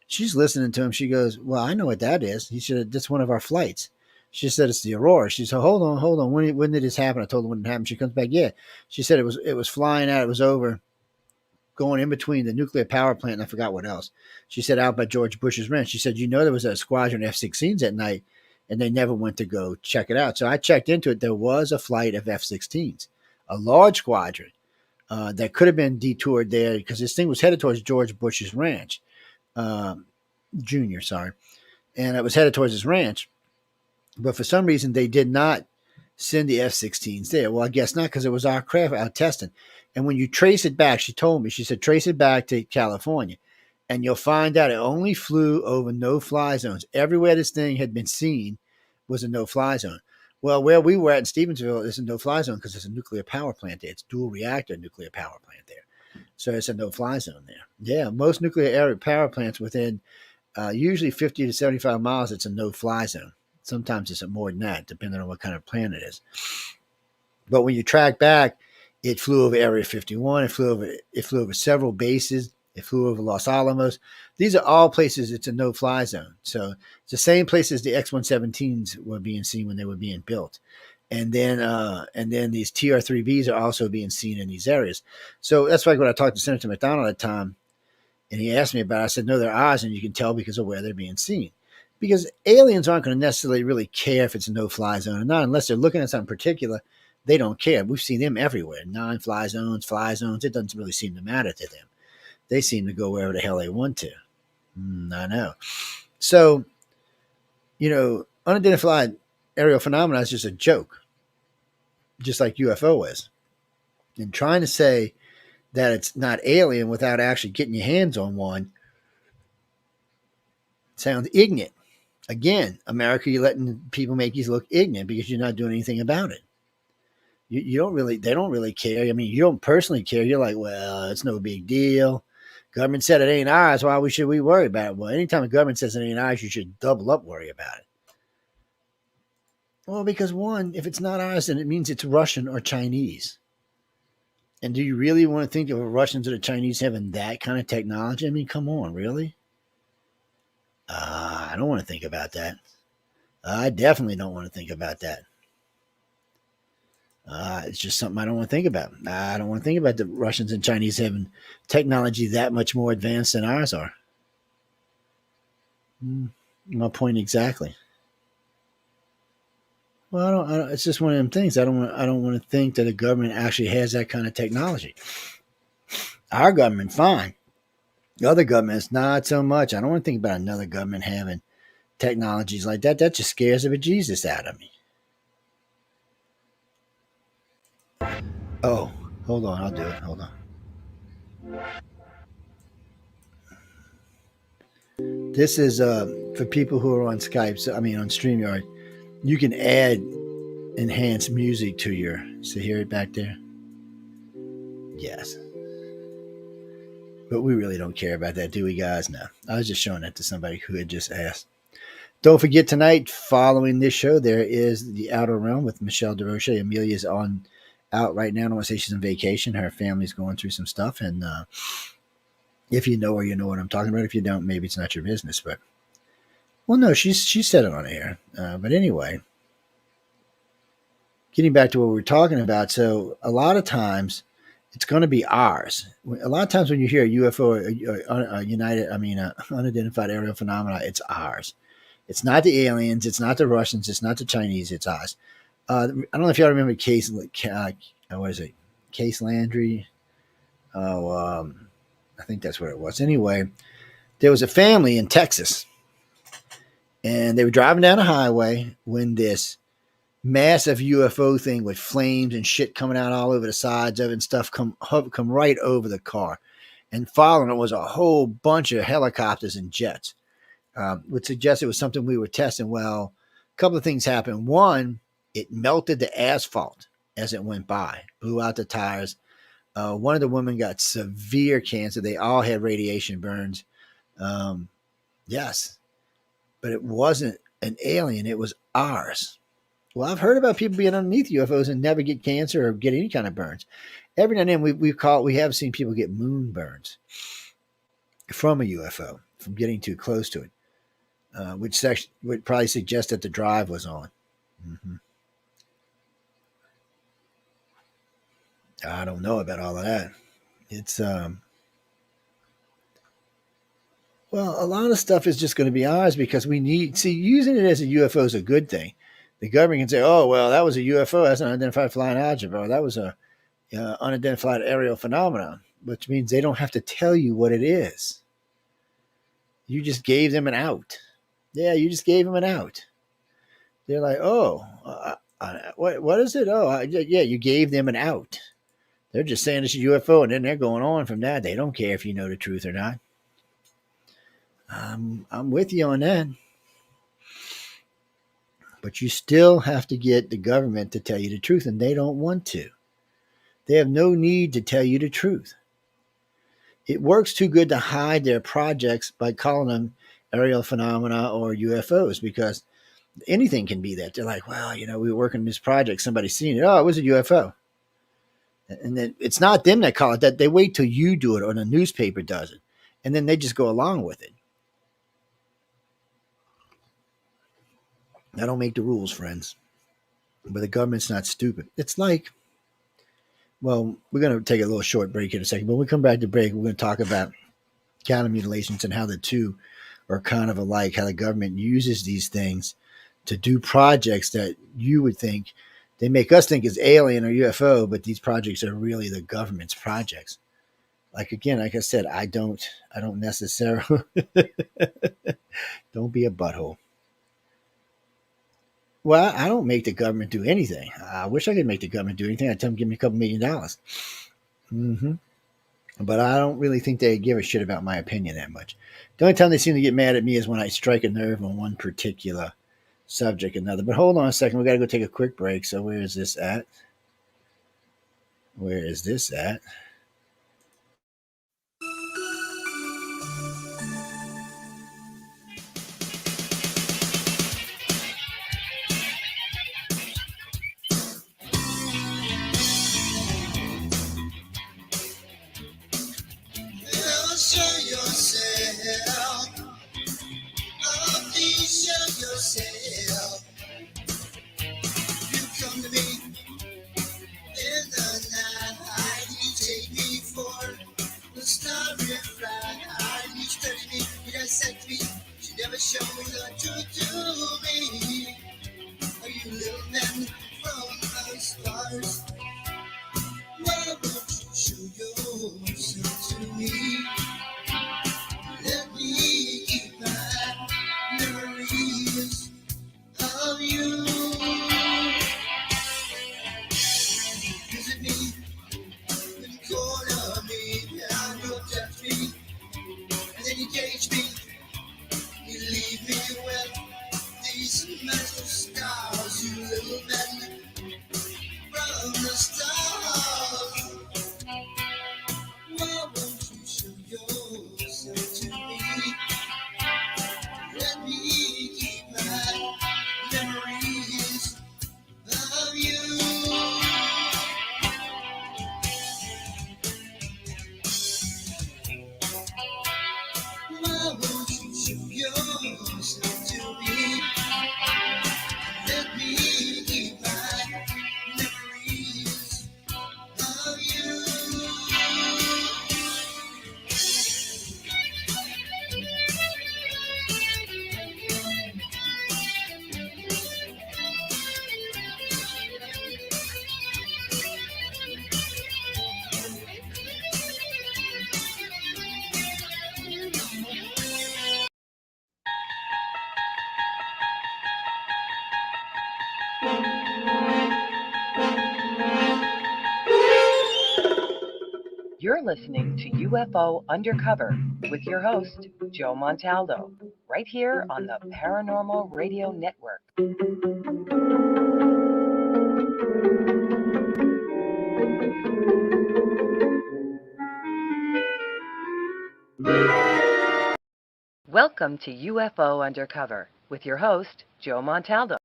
She's listening to him. She goes, well, I know what that is. He said, that's one of our flights. She said, it's the Aurora. She said, hold on. When did this happen? I told her when it happened. She comes back. Yeah. She said it was flying out. It was over, going in between the nuclear power plant, and I forgot what else. She said out by George Bush's ranch. She said, there was a squadron of F-16s at night, and they never went to go check it out. So I checked into it. There was a flight of F-16s. A large squadron that could have been detoured there because this thing was headed towards George Bush's ranch, Junior, sorry. And it was headed towards his ranch. But for some reason, they did not send the F-16s there. Well, I guess not because it was our craft out testing. And when you trace it back, she told me, she said, trace it back to California. And you'll find out it only flew over no-fly zones. Everywhere this thing had been seen was a no-fly zone. Well, where we were at in Stevensville, there's a no-fly zone because there's a nuclear power plant there. It's dual reactor nuclear power plant there. So it's a no-fly zone there. Yeah, most nuclear power plants within usually 50 to 75 miles, it's a no-fly zone. Sometimes it's more than that, depending on what kind of plant it is. But when you track back, it flew over Area 51. It flew over several bases. It flew over Los Alamos. These are all places it's a no-fly zone. So it's the same places the X-117s were being seen when they were being built. And then these TR-3Bs are also being seen in these areas. So that's why when I talked to Senator McDonald at the time, and he asked me about it, I said, no, they're ours, and you can tell because of where they're being seen. Because aliens aren't going to necessarily really care if it's a no-fly zone or not, unless they're looking at something particular. They don't care. We've seen them everywhere. Non-fly zones, fly zones. It doesn't really seem to matter to them. They seem to go wherever the hell they want to. I know. So, unidentified aerial phenomena is just a joke, just like UFO is. And trying to say that it's not alien without actually getting your hands on one sounds ignorant. Again, America, you're letting people make you look ignorant because you're not doing anything about it. You don't really, they don't really care. I mean, you don't personally care. You're like, well, it's no big deal. Government said it ain't ours. Why should we worry about it? Well, anytime the government says it ain't ours, you should double up worry about it. Well, because one, if it's not ours, then it means it's Russian or Chinese. And do you really want to think of the Russians or the Chinese having that kind of technology? I mean, come on, really? I don't want to think about that. I definitely don't want to think about that. It's just something I don't want to think about. I don't want to think about the Russians and Chinese having technology that much more advanced than ours are. My point exactly. Well, I don't, it's just one of them things. I don't want to think that a government actually has that kind of technology. Our government, fine. The other governments, not so much. I don't want to think about another government having technologies like that. That just scares the bejesus out of me. Oh, hold on. I'll do it. Hold on. This is for people who are on Skype. So, I mean, on StreamYard, you can add enhanced music to your. So hear it back there. Yes. But we really don't care about that, do we, guys? No. I was just showing that to somebody who had just asked. Don't forget tonight, following this show, there is The Outer Realm with Michelle DeRoche. Amelia's out right now. I don't want to say she's on vacation. Her family's going through some stuff. And if you know her, you know what I'm talking about. If you don't, maybe it's not your business. But, well, no, she said it on air. But anyway, getting back to what we were talking about. So a lot of times it's going to be ours. A lot of times when you hear a UFO, unidentified aerial phenomena, it's ours. It's not the aliens. It's not the Russians. It's not the Chinese. It's us. I don't know if y'all remember Case. What is it? Case Landry. I think that's what it was. Anyway, there was a family in Texas, and they were driving down a highway when this massive UFO thing with flames and shit coming out all over the sides of it and stuff come right over the car, and following it was a whole bunch of helicopters and jets. Would suggest it was something we were testing. Well, a couple of things happened. One, it melted the asphalt as it went by, blew out the tires. One of the women got severe cancer. They all had radiation burns. Yes, but it wasn't an alien. It was ours. Well, I've heard about people being underneath UFOs and never get cancer or get any kind of burns. Every now and then we have seen people get moon burns from a UFO, from getting too close to it. Which would probably suggest that the drive was on. Mm-hmm. I don't know about all of that. It's well, a lot of stuff is just going to be ours because we need. See, using it as a UFO is a good thing. The government can say, "Oh, well, that was a UFO. That's an unidentified flying object, or that was a unidentified aerial phenomenon," which means they don't have to tell you what it is. You just gave them an out. Yeah, you just gave them an out. They're like, oh, what is it? Oh, yeah, you gave them an out. They're just saying it's a UFO, and then they're going on from that. They don't care if you know the truth or not. I'm with you on that. But you still have to get the government to tell you the truth, and they don't want to. They have no need to tell you the truth. It works too good to hide their projects by calling them aerial phenomena or UFOs, because anything can be that. They're like, well, we were working on this project. Somebody's seen it. Oh, it was a UFO. And then it's not them that call it that. They wait till you do it or the newspaper does it. And then they just go along with it. I don't make the rules, friends. But the government's not stupid. It's like, well, we're going to take a little short break in a second. But when we come back to break, we're going to talk about counter mutilations and how the two are kind of alike, how the government uses these things to do projects that you would think they make us think is alien or UFO, but these projects are really the government's projects. Like I said, I don't necessarily don't be a butthole. Well, I don't make the government do anything. I wish I could make the government do anything. I'd tell them give me a couple $1 million. Mm-hmm. But I don't really think they give a shit about my opinion that much. The only time they seem to get mad at me is when I strike a nerve on one particular subject or another. But hold on a second. We got to go take a quick break. So where is this at? Where is this at? Show yourself. Oh, please show yourself. You come to me in the night. You take me for the starry ride. You study me, you dissect me. You never show the truth to me. Are you little men from the stars? Why won't you show yourself to me? Let me keep my memories of you. Visit me and corner me, and you'll touch me, and then you cage me. You leave me with these metal scars, you little men from the stars. Why won't you show yourself to me? Let me keep my memories of you. Why won't you show yourself to me? Let me keep my memories of you. You're listening to UFO Undercover with your host, Joe Montaldo, right here on the Paranormal Radio Network. Welcome to UFO Undercover with your host, Joe Montaldo.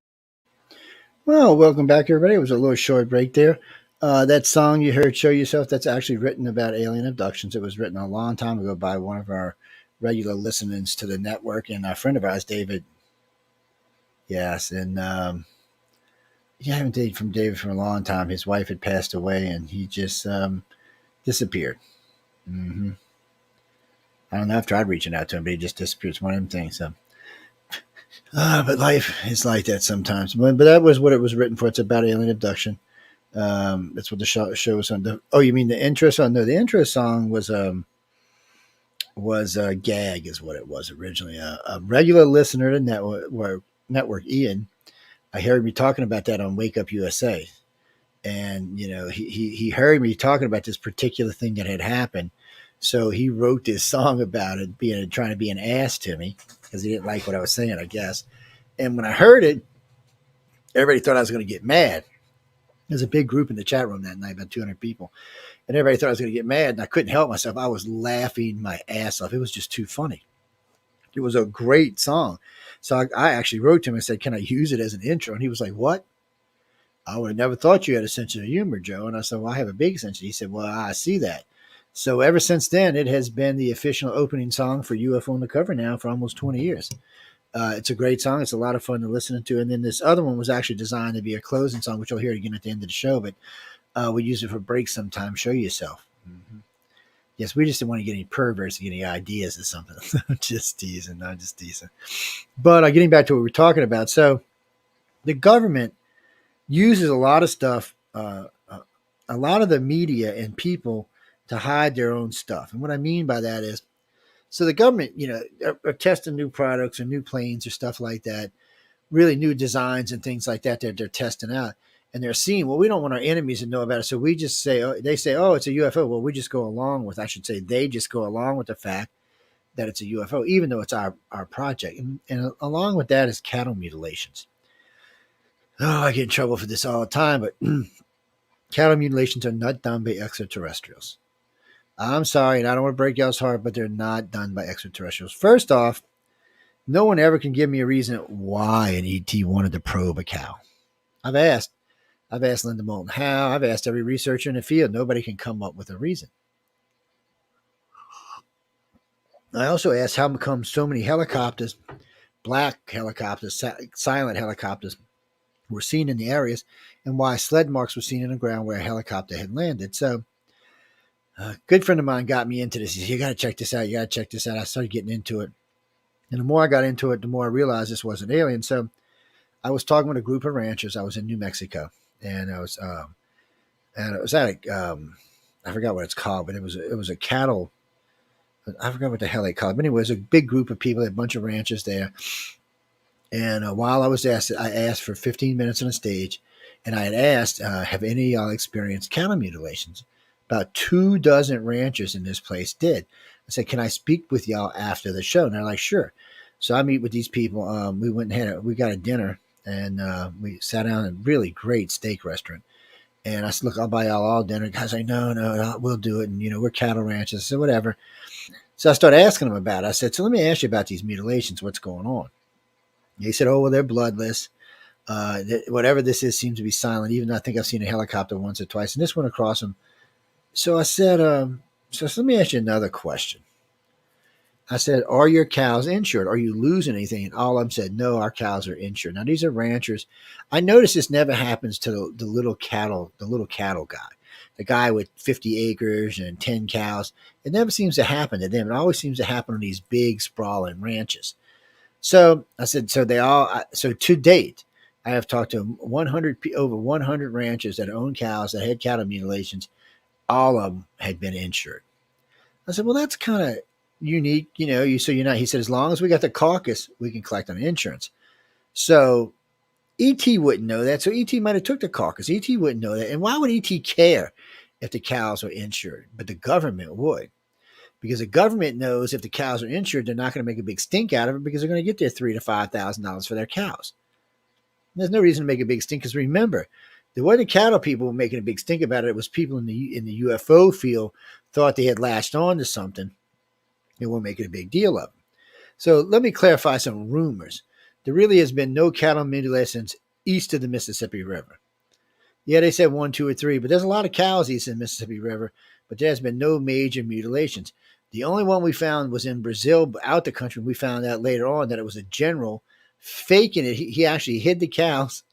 Well, welcome back, everybody. It was a little short break there. That song you heard, Show Yourself, that's actually written about alien abductions. It was written a long time ago by one of our regular listeners to the network and a friend of ours, David. Yes, and I haven't dated from David for a long time. His wife had passed away, and he just disappeared. Mm-hmm. I don't know. I've tried reaching out to him, but he just disappeared. It's one of them things. So. But life is like that sometimes. But that was what it was written for. It's about alien abduction. That's what the show was on. Oh, you mean the intro song? No, the intro song was Gag is what it was originally. A regular listener to network Ian, I heard me talking about that on Wake Up USA. And, he heard me talking about this particular thing that had happened. So he wrote this song about it, trying to be an ass to me because he didn't like what I was saying, I guess. And when I heard it, everybody thought I was going to get mad. There's a big group in the chat room that night, about 200 people. And everybody thought I was going to get mad, and I couldn't help myself. I was laughing my ass off. It was just too funny. It was a great song. So I actually wrote to him and said, can I use it as an intro? And he was like, what? I would have never thought you had a sense of humor, Joe. And I said, well, I have a big sense. He said, well, I see that. So ever since then, it has been the official opening song for UFO Undercover now for almost 20 years. It's a great song. It's a lot of fun to listen to. And then this other one was actually designed to be a closing song, which you'll hear again at the end of the show. But we use it for breaks sometimes. Show yourself. Mm-hmm. Yes, we just didn't want to get any perverts to get any ideas or something. Just teasing, not just teasing. But getting back to what we're talking about. So the government uses a lot of stuff, a lot of the media and people to hide their own stuff. And what I mean by that is, so the government, are testing new products or new planes or stuff like that, really new designs and things like that they're testing out. And they're seeing, well, we don't want our enemies to know about it. So we just say, they say, oh, it's a UFO. Well, we just go along with, they just go along with the fact that it's a UFO, even though it's our project. And along with that is cattle mutilations. Oh, I get in trouble for this all the time, but cattle mutilations are not done by extraterrestrials. I'm sorry, and I don't want to break y'all's heart, but they're not done by extraterrestrials. First off, no one ever can give me a reason why an ET wanted to probe a cow. I've asked Linda Moulton how. I've asked every researcher in the field. Nobody can come up with a reason. I also asked how come so many helicopters, black helicopters, silent helicopters, were seen in the areas, and why sled marks were seen in the ground where a helicopter had landed. So a good friend of mine got me into this. He said, you got to check this out. You got to check this out. I started getting into it. And the more I got into it, the more I realized this wasn't alien. So I was talking with a group of ranchers. I was in New Mexico, and I was at I forgot what it's called, but it was a cattle. I forgot what the hell they called it. But anyway, it was a big group of people, a bunch of ranchers there. And while I was asked, I asked for 15 minutes on the stage, and I had asked, have any of y'all experienced cattle mutilations? About 24 ranchers in this place did. I said, can I speak with y'all after the show? And they're like, sure. So I meet with these people. We went and we got a dinner, and we sat down in a really great steak restaurant. And I said, look, I'll buy y'all all dinner. The guy's like, no, we'll do it. And, we're cattle ranchers. I said, whatever. So I started asking them about it. I said, so let me ask you about these mutilations. What's going on? He said, oh, well, they're bloodless. Whatever this is seems to be silent, even though I think I've seen a helicopter once or twice. And this went across them. So I said, so let me ask you another question. I said, are your cows insured? Are you losing anything? And all of them said, no, our cows are insured. Now, these are ranchers. I noticed this never happens to the little cattle guy, the guy with 50 acres and 10 cows. It never seems to happen to them. It always seems to happen on these big, sprawling ranches. So I said, so to date, I have talked to over 100 ranchers that own cows that had cattle mutilations. All of them had been insured. I said, well, that's kind of unique. He said, as long as we got the carcass, we can collect on insurance. So ET wouldn't know that. So ET might have took the carcass. ET wouldn't know that. And why would ET care if the cows were insured? But the government would. Because the government knows if the cows are insured, they're not going to make a big stink out of it because they're going to get their $3,000 to $5,000 for their cows. And there's no reason to make a big stink because remember, there wasn't cattle people making a big stink about it. It was people in the UFO field thought they had latched on to something and were making a big deal of it. So let me clarify some rumors. There really has been no cattle mutilations east of the Mississippi River. Yeah, they said 1, 2, or 3, but there's a lot of cows east of the Mississippi River, but there's been no major mutilations. The only one we found was in Brazil, out the country. We found out later on that it was a general faking it. He actually hid the cows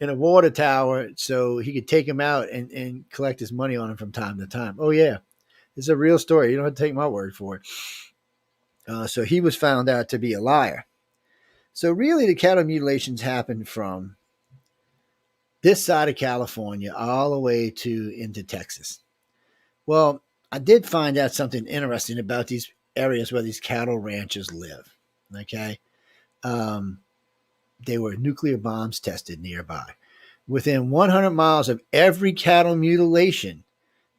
in a water tower so he could take them out and collect his money on them from time to time. Oh, yeah. It's a real story. You don't have to take my word for it. So he was found out to be a liar. So really the cattle mutilations happened from this side of California all the way into Texas. Well, I did find out something interesting about these areas where these cattle ranchers live. Okay. They were nuclear bombs tested nearby. Within 100 miles of every cattle mutilation,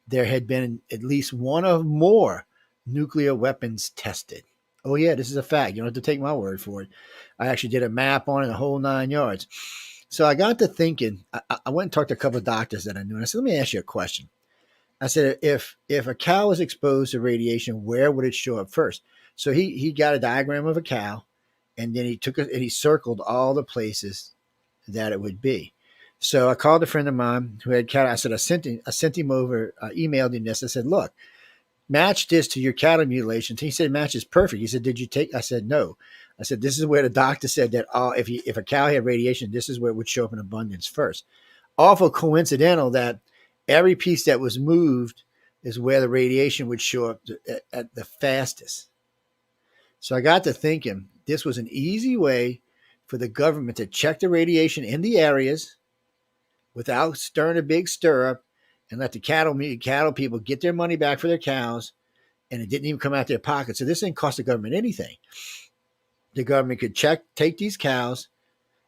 there had been at least one or more nuclear weapons tested. Oh, yeah, this is a fact. You don't have to take my word for it. I actually did a map on it, the whole 9 yards. So I got to thinking, I went and talked to a couple of doctors that I knew, and I said, let me ask you a question. I said, if a cow was exposed to radiation, where would it show up first? So he got a diagram of a cow, and then he took it and he circled all the places that it would be. So I called a friend of mine who had cattle. I said, I sent him over, emailed him this. I said, look, match this to your cattle mutilations. He said, matches perfect. He said, did you take? I said, no. I said, this is where the doctor said that if a cow had radiation, this is where it would show up in abundance first. Awful coincidental that every piece that was moved is where the radiation would show up at the fastest. So I got to thinking, this was an easy way for the government to check the radiation in the areas without stirring a big stir up and let the cattle people get their money back for their cows, and it didn't even come out their pocket. So this didn't cost the government anything. The government could take these cows.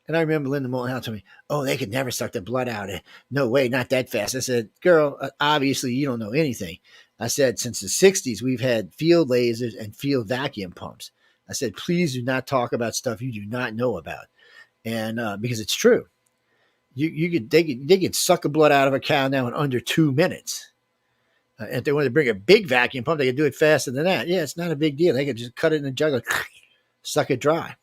And I remember Linda Moulton told me, oh, they could never suck the blood out. No way, not that fast. I said, girl, obviously you don't know anything. I said, since the 60s, we've had field lasers and field vacuum pumps. I said, please do not talk about stuff you do not know about. And because it's true. They could suck the blood out of a cow now in under 2 minutes. And if they wanted to bring a big vacuum pump, they could do it faster than that. Yeah, it's not a big deal. They could just cut it in the jugular, suck it dry.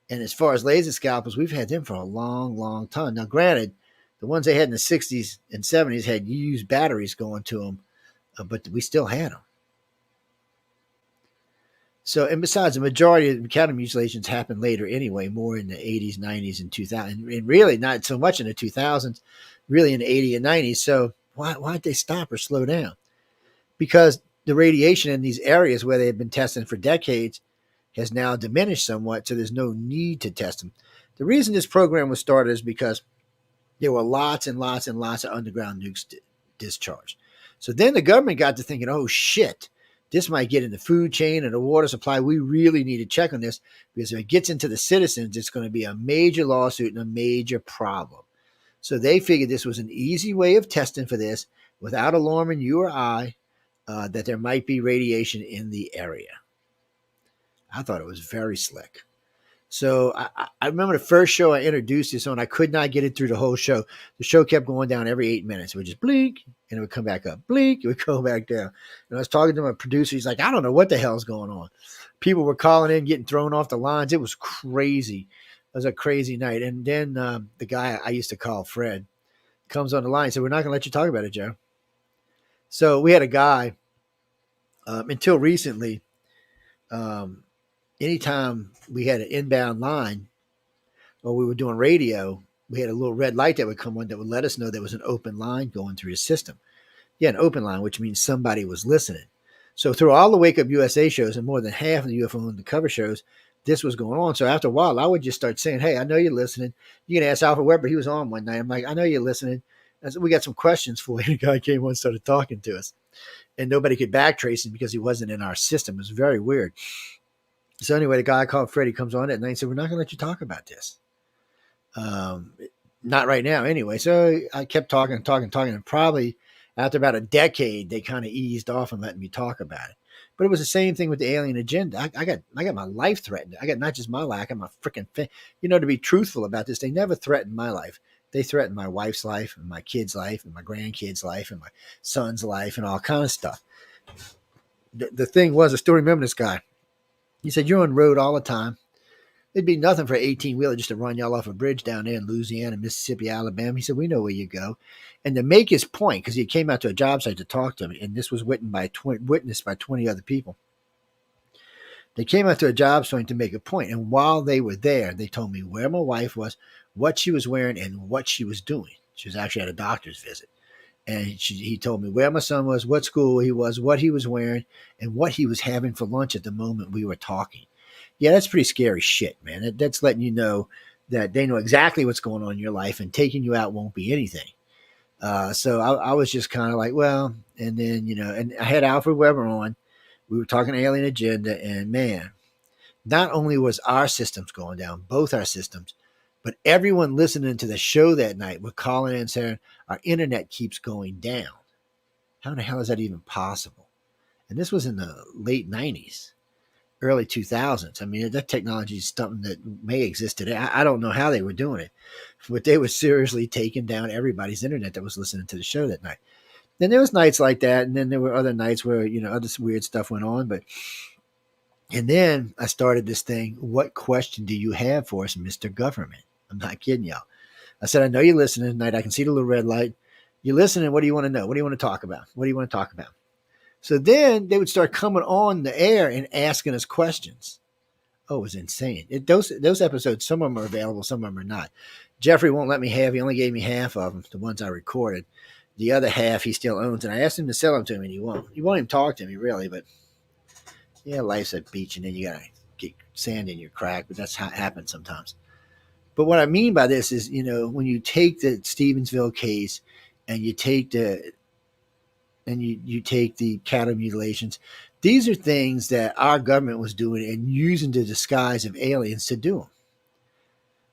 And as far as laser scalpels, we've had them for a long, long time. Now, granted, the ones they had in the 60s and 70s had used batteries going to them, but we still had them. So, and besides, the majority of cattle mutilations happened later anyway, more in the 80s, 90s, and 2000. And really not so much in the 2000s, really in the 80s and 90s. So why'd they stop or slow down? Because the radiation in these areas where they had been testing for decades has now diminished somewhat, so there's no need to test them. The reason this program was started is because there were lots and lots and lots of underground nukes discharged. So then the government got to thinking, oh shit, this might get in the food chain and the water supply. We really need to check on this, because if it gets into the citizens, it's going to be a major lawsuit and a major problem. So they figured this was an easy way of testing for this without alarming you or I that there might be radiation in the area. I thought it was very slick. So I remember the first show I introduced this on, I could not get it through the whole show. The show kept going down every 8 minutes. It would just blink, and it would come back up. Blink, it would go back down. And I was talking to my producer. He's like, I don't know what the hell's going on. People were calling in, getting thrown off the lines. It was crazy. It was a crazy night. And then the guy I used to call Fred comes on the line and said, we're not going to let you talk about it, Joe. So we had a guy, until recently, anytime we had an inbound line or we were doing radio, we had a little red light that would come on that would let us know there was an open line going through the system. Yeah, an open line, which means somebody was listening. So through all the Wake Up USA shows and more than half of the UFO Undercover shows, this was going on. So after a while, I would just start saying, hey, I know you're listening. You can ask Alfred Weber. He was on one night. I'm like, I know you're listening. I said, we got some questions for you. The guy came on and started talking to us. And nobody could backtrace him because he wasn't in our system. It was very weird. So anyway, the guy called Freddie comes on at night and said, we're not going to let you talk about this. Not right now anyway. So I kept talking. And probably after about a decade, they kind of eased off and let me talk about it. But it was the same thing with the alien agenda. I got my life threatened. I got not just my life, I got my freaking to be truthful about this, they never threatened my life. They threatened my wife's life and my kid's life and my grandkid's life and my son's life and all kind of stuff. The thing was, I still remember this guy. He said, you're on road all the time. It'd be nothing for an 18-wheeler just to run y'all off a bridge down there in Louisiana, Mississippi, Alabama. He said, we know where you go. And to make his point, because he came out to a job site to talk to me, and this was witnessed by 20 other people. They came out to a job site to make a point. And while they were there, they told me where my wife was, what she was wearing, and what she was doing. She was actually at a doctor's visit. And he told me where my son was, what school he was, what he was wearing, and what he was having for lunch at the moment we were talking. Yeah, that's pretty scary shit, man. That's letting you know that they know exactly what's going on in your life, and taking you out won't be anything. So I was just kind of like, well, and then, and I had Alfred Weber on. We were talking alien agenda, and man, not only was our systems going down, both our systems, but everyone listening to the show that night were calling in and saying, our internet keeps going down. How the hell is that even possible? And this was in the late 90s. early 2000s. I mean, that technology is something that may exist today. I don't know how they were doing it, but they were seriously taking down everybody's internet that was listening to the show that night. Then there was nights like that, and then there were other nights where, you know, other weird stuff went on. But and then I started this thing. What question do you have for us, Mr. Government? I'm not kidding y'all. I said, I know you're listening tonight. I can see the little red light. You're listening. What do you want to know? What do you want to talk about? What do you want to talk about? So then they would start coming on the air and asking us questions. Oh, it was insane. Those episodes, some of them are available, some of them are not. Jeffrey won't let me have. He only gave me half of them, the ones I recorded. The other half he still owns, and I asked him to sell them to me, and he won't. He won't even talk to me, really. But yeah, life's a beach, and then you gotta get sand in your crack. But that's how it happens sometimes. But what I mean by this is, you know, when you take the Stevensville case and you take you take the cattle mutilations, these are things that our government was doing and using the disguise of aliens to do them.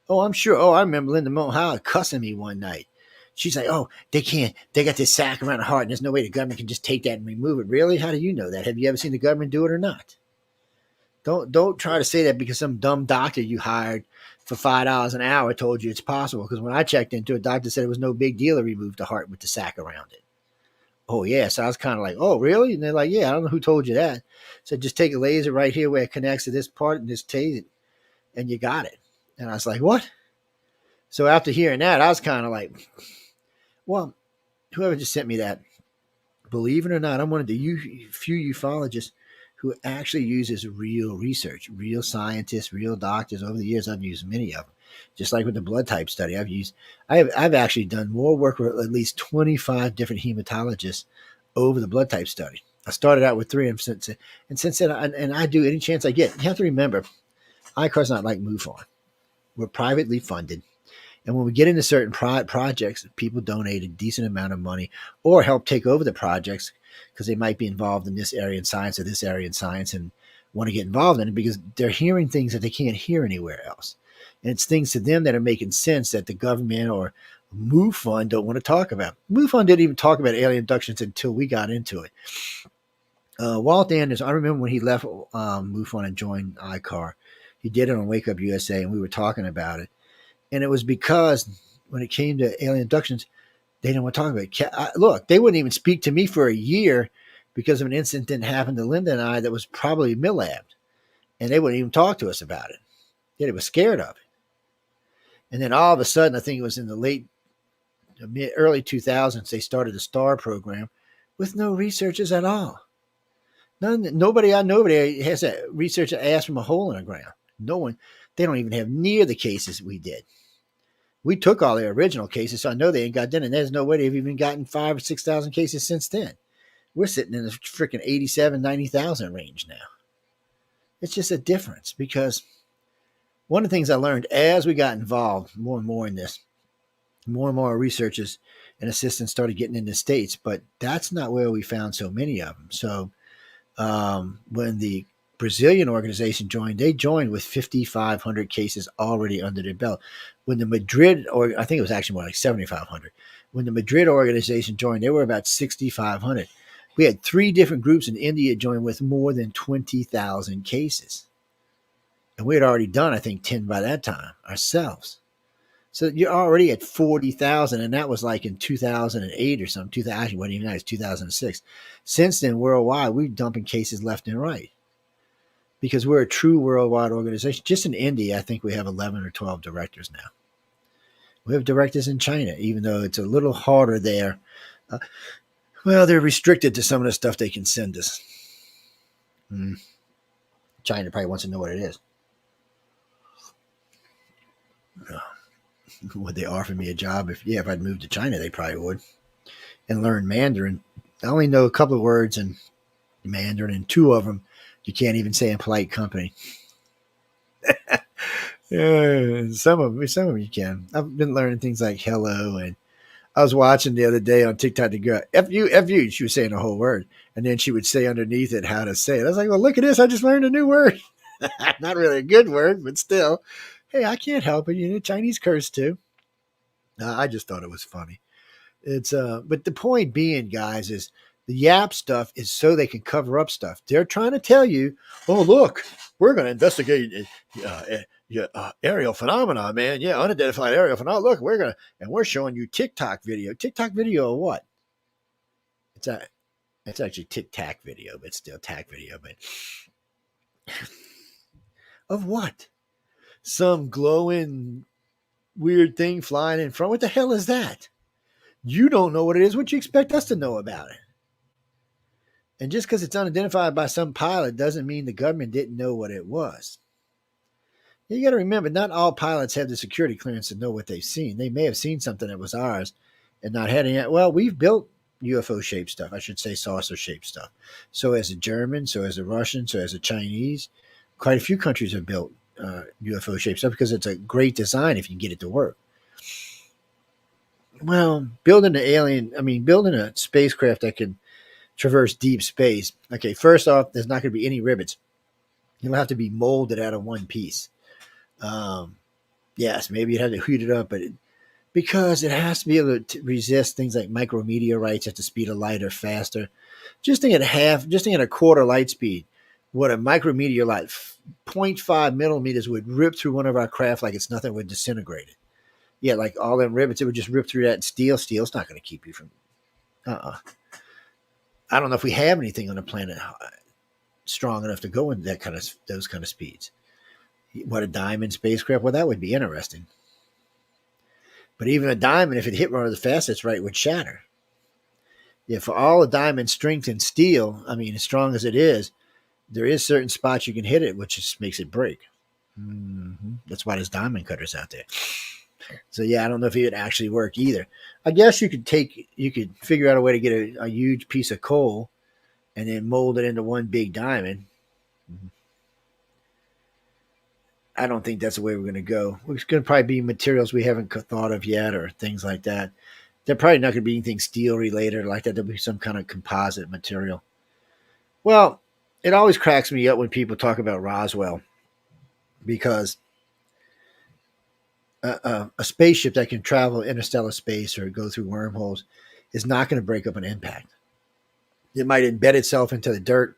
Oh, I'm sure. Oh, I remember Linda Moulton Howard cussing me one night. She's like, "Oh, they can't. They got this sack around the heart, and there's no way the government can just take that and remove it." Really? How do you know that? Have you ever seen the government do it or not? Don't try to say that because some dumb doctor you hired for $5 an hour told you it's possible. Because when I checked into it, doctor said it was no big deal to remove the heart with the sack around it. Oh yeah, so I was kind of like, "Oh really?" And they're like, "Yeah, I don't know who told you that." So just take a laser right here where it connects to this part and just tase it, and you got it. And I was like, "What?" So after hearing that, I was kind of like, "Well, whoever just sent me that, believe it or not, I'm one of the few ufologists who actually uses real research, real scientists, real doctors. Over the years, I've used many of them. Just like with the blood type study, I've actually done more work with at least 25 different hematologists over the blood type study. I started out with 3 of them, and since then, I do any chance I get. You have to remember, ICAR's not like MUFON. We're privately funded. And when we get into certain projects, people donate a decent amount of money or help take over the projects because they might be involved in this area in science or this area in science and want to get involved in it because they're hearing things that they can't hear anywhere else. And it's things to them that are making sense that the government or MUFON don't want to talk about. MUFON didn't even talk about alien abductions until we got into it. Walt Anderson, I remember when he left MUFON and joined ICAR, he did it on Wake Up USA, and we were talking about it. And it was because when it came to alien abductions, they didn't want to talk about it. Look, they wouldn't even speak to me for a year because of an incident that happened to Linda and I that was probably millabbed. And they wouldn't even talk to us about it. Yet they were scared of it. And then all of a sudden, I think it was in the early 2000s, they started the STAR program with no researchers at all. Nobody I know has a researcher asked from a hole in the ground. No one. They don't even have near the cases we did. We took all their original cases, so I know they ain't got done, and there's no way they've even gotten 5,000 or 6,000 cases since then. We're sitting in the freaking 87, 90,000 range now. It's just a difference because one of the things I learned as we got involved more and more in this, more and more researchers and assistants started getting in the States, but that's not where we found so many of them. So when the Brazilian organization joined, they joined with 5,500 cases already under their belt. When the Madrid, or I think it was actually more like 7,500. When the Madrid organization joined, they were about 6,500. We had 3 different groups in India join with more than 20,000 cases. And we had already done, I think, 10 by that time ourselves. So you're already at 40,000, and that was like in 2008 or something. Actually, wasn't even that, it's 2006. Since then, worldwide, we're dumping cases left and right because we're a true worldwide organization. Just in India, I think we have 11 or 12 directors now. We have directors in China, even though it's a little harder there. Well, they're restricted to some of the stuff they can send us. China probably wants to know what it is. Would they offer me a job? If I'd moved to China, they probably would. And learn Mandarin. I only know a couple of words in Mandarin, and 2 of them you can't even say in polite company. Some of them you can. I've been learning things like hello, and I was watching the other day on TikTok the girl, F you, she was saying the whole word, and then she would say underneath it how to say it. I was like, well, look at this, I just learned a new word. Not really a good word, but still. Hey, I can't help it. Chinese curse too. I just thought it was funny. It's but the point being, guys, is The YAP stuff is so they can cover up stuff. They're trying to tell you, oh, look, we're going to investigate aerial phenomena, man. Yeah, unidentified aerial phenomena. Look, we're showing you TikTok video. TikTok video of what? It's actually tic-tac video, but still tac video. But of what? Some glowing weird thing flying in front. What the hell is that? You don't know what it is. What you expect us to know about it? And just because it's unidentified by some pilot doesn't mean the government didn't know what it was. You got to remember, not all pilots have the security clearance to know what they've seen. They may have seen something that was ours and not had any. Well, we've built UFO-shaped stuff. I should say saucer-shaped stuff. So as the Germans, so as the Russians, so as the Chinese. Quite a few countries have built UFO-shaped stuff because it's a great design if you can get it to work. Well, building a spacecraft that can traverse deep space. Okay, first off, there's not going to be any rivets. You'll have to be molded out of one piece. Yes, maybe you'd have to heat it up, but because it has to be able to resist things like micrometeorites at the speed of light or faster. Just think at a quarter light speed, what a micrometeorite, 0.5 millimeters, would rip through one of our craft like it's nothing, would disintegrate it. Yeah, like all them rivets, it would just rip through that steel. Steel's not going to keep you from. I don't know if we have anything on the planet strong enough to go in those kind of speeds. What, a diamond spacecraft? Well, that would be interesting. But even a diamond, if it hit one of the fastest right, would shatter. Yeah, for all the diamond strength in steel, as strong as it is, there is certain spots you can hit it, which just makes it break. Mm-hmm. That's why there's diamond cutters out there. So yeah, I don't know if it would actually work either. I guess you could figure out a way to get a huge piece of coal and then mold it into one big diamond. Mm-hmm. I don't think that's the way we're going to go. It's going to probably be materials we haven't thought of yet or things like that. They're probably not going to be anything steel related like that. There'll be some kind of composite material. Well, it always cracks me up when people talk about Roswell because a spaceship that can travel interstellar space or go through wormholes is not going to break up an impact. It might embed itself into the dirt.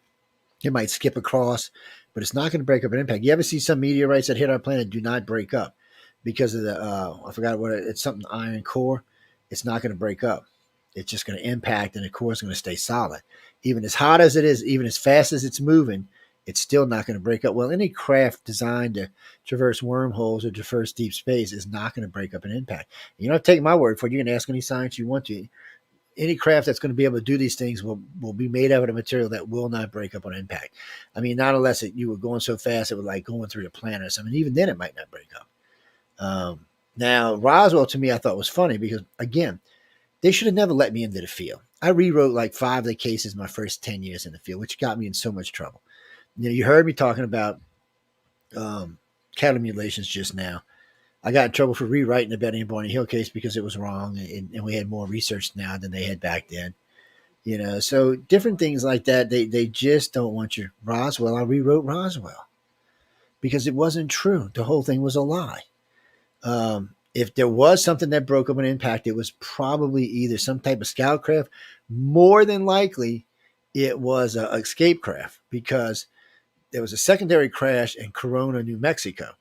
It might skip across, but it's not going to break up an impact. You ever see some meteorites that hit our planet do not break up because of the, I forgot what it's something iron core. It's not going to break up. It's just going to impact and the core is going to stay solid. Even as hot as it is, even as fast as it's moving, it's still not going to break up. Well, any craft designed to traverse wormholes or traverse deep space is not going to break up an impact. You don't have to take my word for it. You can ask any science you want to. Any craft that's going to be able to do these things will be made out of a material that will not break up on impact. Not unless you were going so fast it was like going through the planet or something. Even then, it might not break up. Now, Roswell to me, I thought was funny because, again, they should have never let me into the field. I rewrote like 5 of the cases my first 10 years in the field, which got me in so much trouble. You heard me talking about cattle mutilations just now. I got in trouble for rewriting the Betty and Barney Hill case because it was wrong, and we had more research now than they had back then. So different things like that. They just don't want you. Roswell, I rewrote Roswell because it wasn't true. The whole thing was a lie. If there was something that broke up an impact, it was probably either some type of scout craft. More than likely, it was an escape craft because there was a secondary crash in Corona, New Mexico,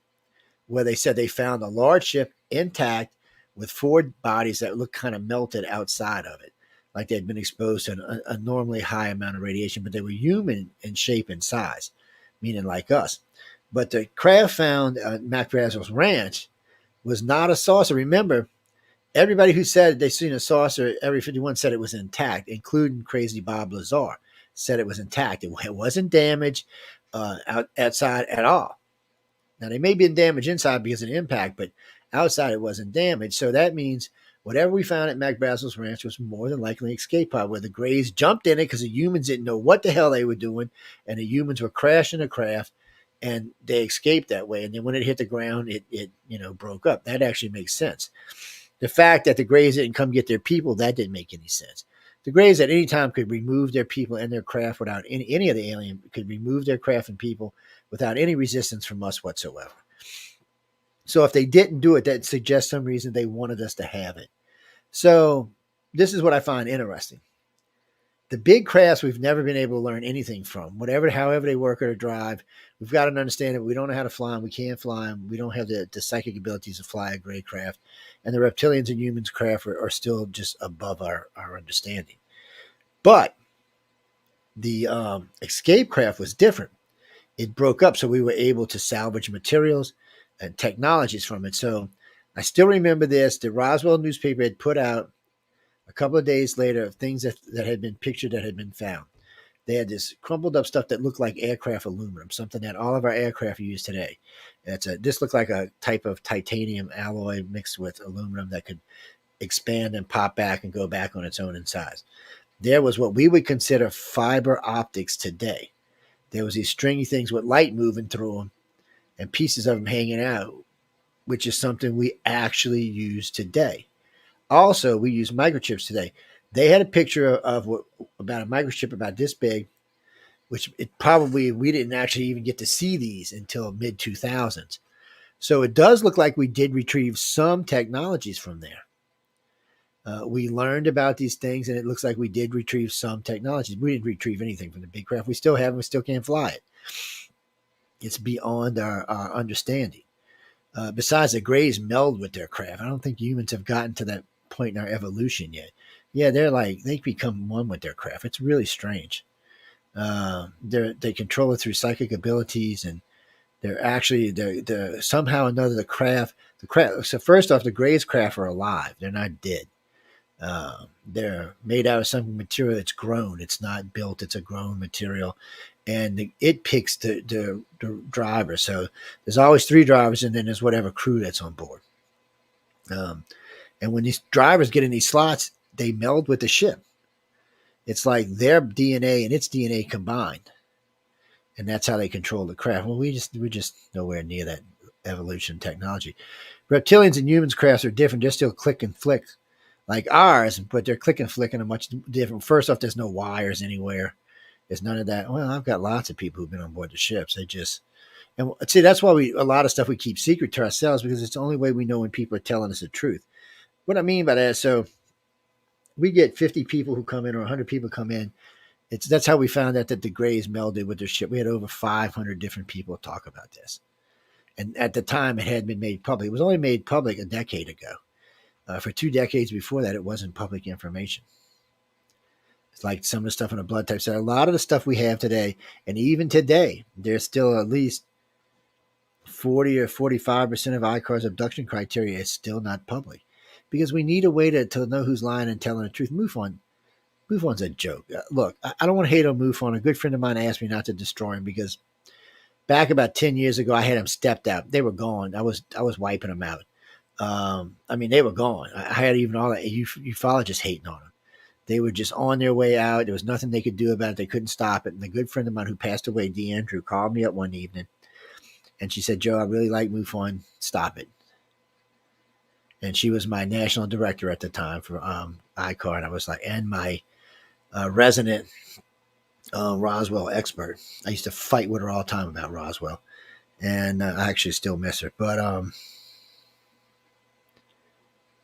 where they said they found a large ship intact with 4 bodies that looked kind of melted outside of it, like they'd been exposed to an abnormally high amount of radiation, but they were human in shape and size, meaning like us. But the craft found at Mac Brazel's ranch was not a saucer. Remember, everybody who said they'd seen a saucer, Area 51 said it was intact, including Crazy Bob Lazar, said it was intact. It wasn't damaged outside at all. Now, they may be damaged inside because of the impact, but outside it wasn't damaged. So that means whatever we found at Mac Brazel's ranch was more than likely an escape pod where the Greys jumped in it because the humans didn't know what the hell they were doing, and the humans were crashing the craft, and they escaped that way. And then when it hit the ground, it broke up. That actually makes sense. The fact that the Greys didn't come get their people, that didn't make any sense. The Greys at any time could remove their people and their craft without any of the alien could remove their craft and people without any resistance from us whatsoever. So if they didn't do it, that suggests some reason they wanted us to have it. So this is what I find interesting. The big crafts we've never been able to learn anything from. However they work or drive, we've got to understand that we don't know how to fly them. We can't fly them. We don't have the psychic abilities to fly a gray craft. And the reptilians and humans craft are still just above our understanding. But the escape craft was different. It broke up, so we were able to salvage materials and technologies from it. So I still remember this. The Roswell newspaper had put out a couple of days later things that had been pictured that had been found. They had this crumpled up stuff that looked like aircraft aluminum, something that all of our aircraft use today. This looked like a type of titanium alloy mixed with aluminum that could expand and pop back and go back on its own in size. There was what we would consider fiber optics today. There was these stringy things with light moving through them and pieces of them hanging out, which is something we actually use today. Also, we use microchips today. They had a picture of about a microchip about this big, which we didn't actually even get to see these until mid 2000s. So it does look like we did retrieve some technologies from there. We learned about these things, and it looks like we did retrieve some technologies. We didn't retrieve anything from the big craft. We still have them. We still can't fly it. It's beyond our understanding. Besides, the Greys meld with their craft. I don't think humans have gotten to that point in our evolution yet. Yeah, they become one with their craft. It's really strange. They control it through psychic abilities, and they're somehow or another the craft. So first off, the Greys' craft are alive. They're not dead. They're made out of some material that's grown. It's not built. It's a grown material. And it picks the driver. So there's always 3 drivers, and then there's whatever crew that's on board. And when these drivers get in these slots, they meld with the ship. It's like their DNA and its DNA combined. And that's how they control the craft. Well, we're just nowhere near that evolution technology. Reptilians and humans' crafts are different. They're still click and flick like ours, but they're click and flicking are much different. First off, there's no wires anywhere. There's none of that. Well, I've got lots of people who've been on board the ships. And see, that's why a lot of stuff we keep secret to ourselves, because it's the only way we know when people are telling us the truth. What I mean by that is, so we get 50 people who come in or 100 people come in. That's how we found out that the Greys melded with their ship. We had over 500 different people talk about this. And at the time, it hadn't been made public. It was only made public a decade ago. For 2 decades before that, it wasn't public information. It's like some of the stuff in the blood type. So a lot of the stuff we have today, and even today, there's still at least 40 or 45% of ICAR's abduction criteria is still not public, because we need a way to know who's lying and telling the truth. MUFON's a joke. Look, I don't want to hate on MUFON. A good friend of mine asked me not to destroy him because back about 10 years ago, I had them stepped out. They were gone. I was wiping them out. They were gone. I had even all that ufologists hating on them. They were just on their way out. There was nothing they could do about it. They couldn't stop it. And a good friend of mine who passed away, DeAndrew, called me up one evening, and she said, "Joe, I really like MUFON. Stop it." And she was my national director at the time for ICAR, and I was like, and my resident Roswell expert. I used to fight with her all the time about Roswell, and I actually still miss her. But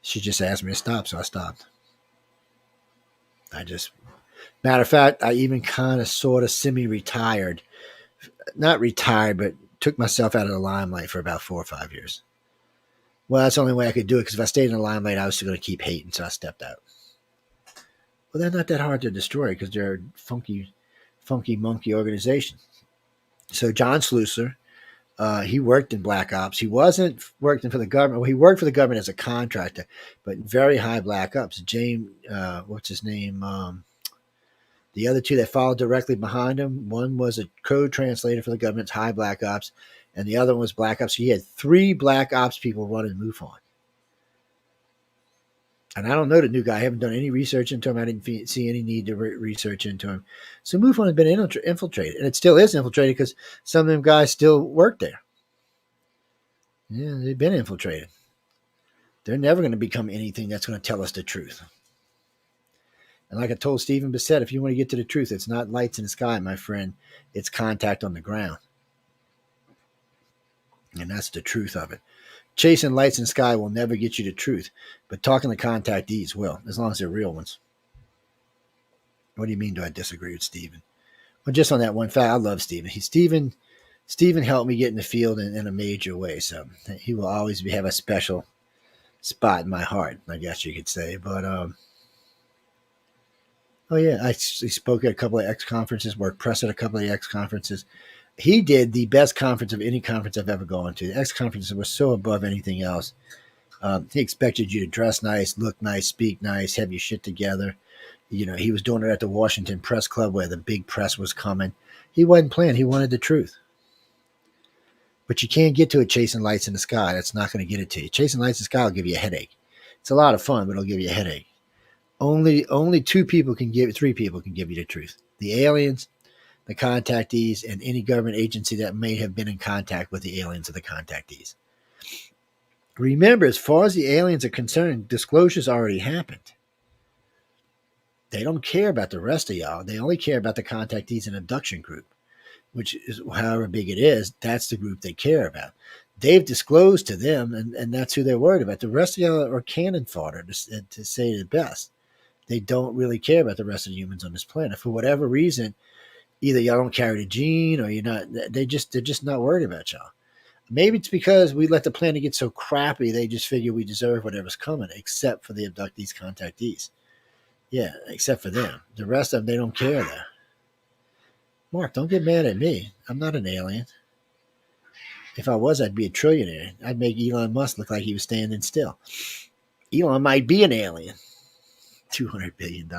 she just asked me to stop, so I stopped. Matter of fact, I even kind of sort of semi-retired. Not retired, but took myself out of the limelight for about 4 or 5 years. Well, that's the only way I could do it, because if I stayed in the limelight, I was still going to keep hating, so I stepped out. Well, they're not that hard to destroy, because they're a funky monkey organization. So John Slusser, he worked in Black Ops. He wasn't working for the government. Well, he worked for the government as a contractor, but very high Black Ops. James, what's his name? The other 2 that followed directly behind him, one was a code translator for the government's high Black Ops, and the other one was Black Ops. So he had 3 Black Ops people running MUFON. And I don't know the new guy. I haven't done any research into him. I didn't see any need to research into him. So MUFON has been infiltrated, and it still is infiltrated because some of them guys still work there. Yeah, they've been infiltrated. They're never going to become anything that's going to tell us the truth. And like I told Stephen Bissett, if you want to get to the truth, it's not lights in the sky, my friend. It's contact on the ground. And that's the truth of it. Chasing lights in the sky will never get you the truth, but talking to contactees will, as long as they're real ones. What do you mean? Do I disagree with Stephen? Well, just on that one fact, I love Stephen. Stephen helped me get in the field in a major way, so he will always have a special spot in my heart, I guess you could say. But oh yeah, he spoke at a couple of X conferences, worked press at a couple of X conferences. He did the best conference of any conference I've ever gone to. The X conferences was so above anything else. He expected you to dress nice, look nice, speak nice, have your shit together. You know, he was doing it at the Washington Press Club where the big press was coming. He wasn't playing. He wanted the truth. But you can't get to it chasing lights in the sky. That's not going to get it to you. Chasing lights in the sky will give you a headache. It's a lot of fun, but it'll give you a headache. Only three people can give you the truth. The aliens, the contactees, and any government agency that may have been in contact with the aliens or the contactees. Remember, as far as the aliens are concerned, disclosures already happened. They don't care about the rest of y'all. They only care about the contactees and abduction group, which is however big it is, that's the group they care about. They've disclosed to them, and that's who they're worried about. The rest of y'all are cannon fodder, to say the best. They don't really care about the rest of the humans on this planet. For whatever reason, either y'all don't carry the gene or you're not, they're just not worried about y'all. Maybe it's because we let the planet get so crappy, they just figure we deserve whatever's coming, except for the abductees, contactees. Yeah, except for them. The rest of them, they don't care there. Mark, don't get mad at me. I'm not an alien. If I was, I'd be a trillionaire. I'd make Elon Musk look like he was standing still. Elon might be an alien. $200 billion.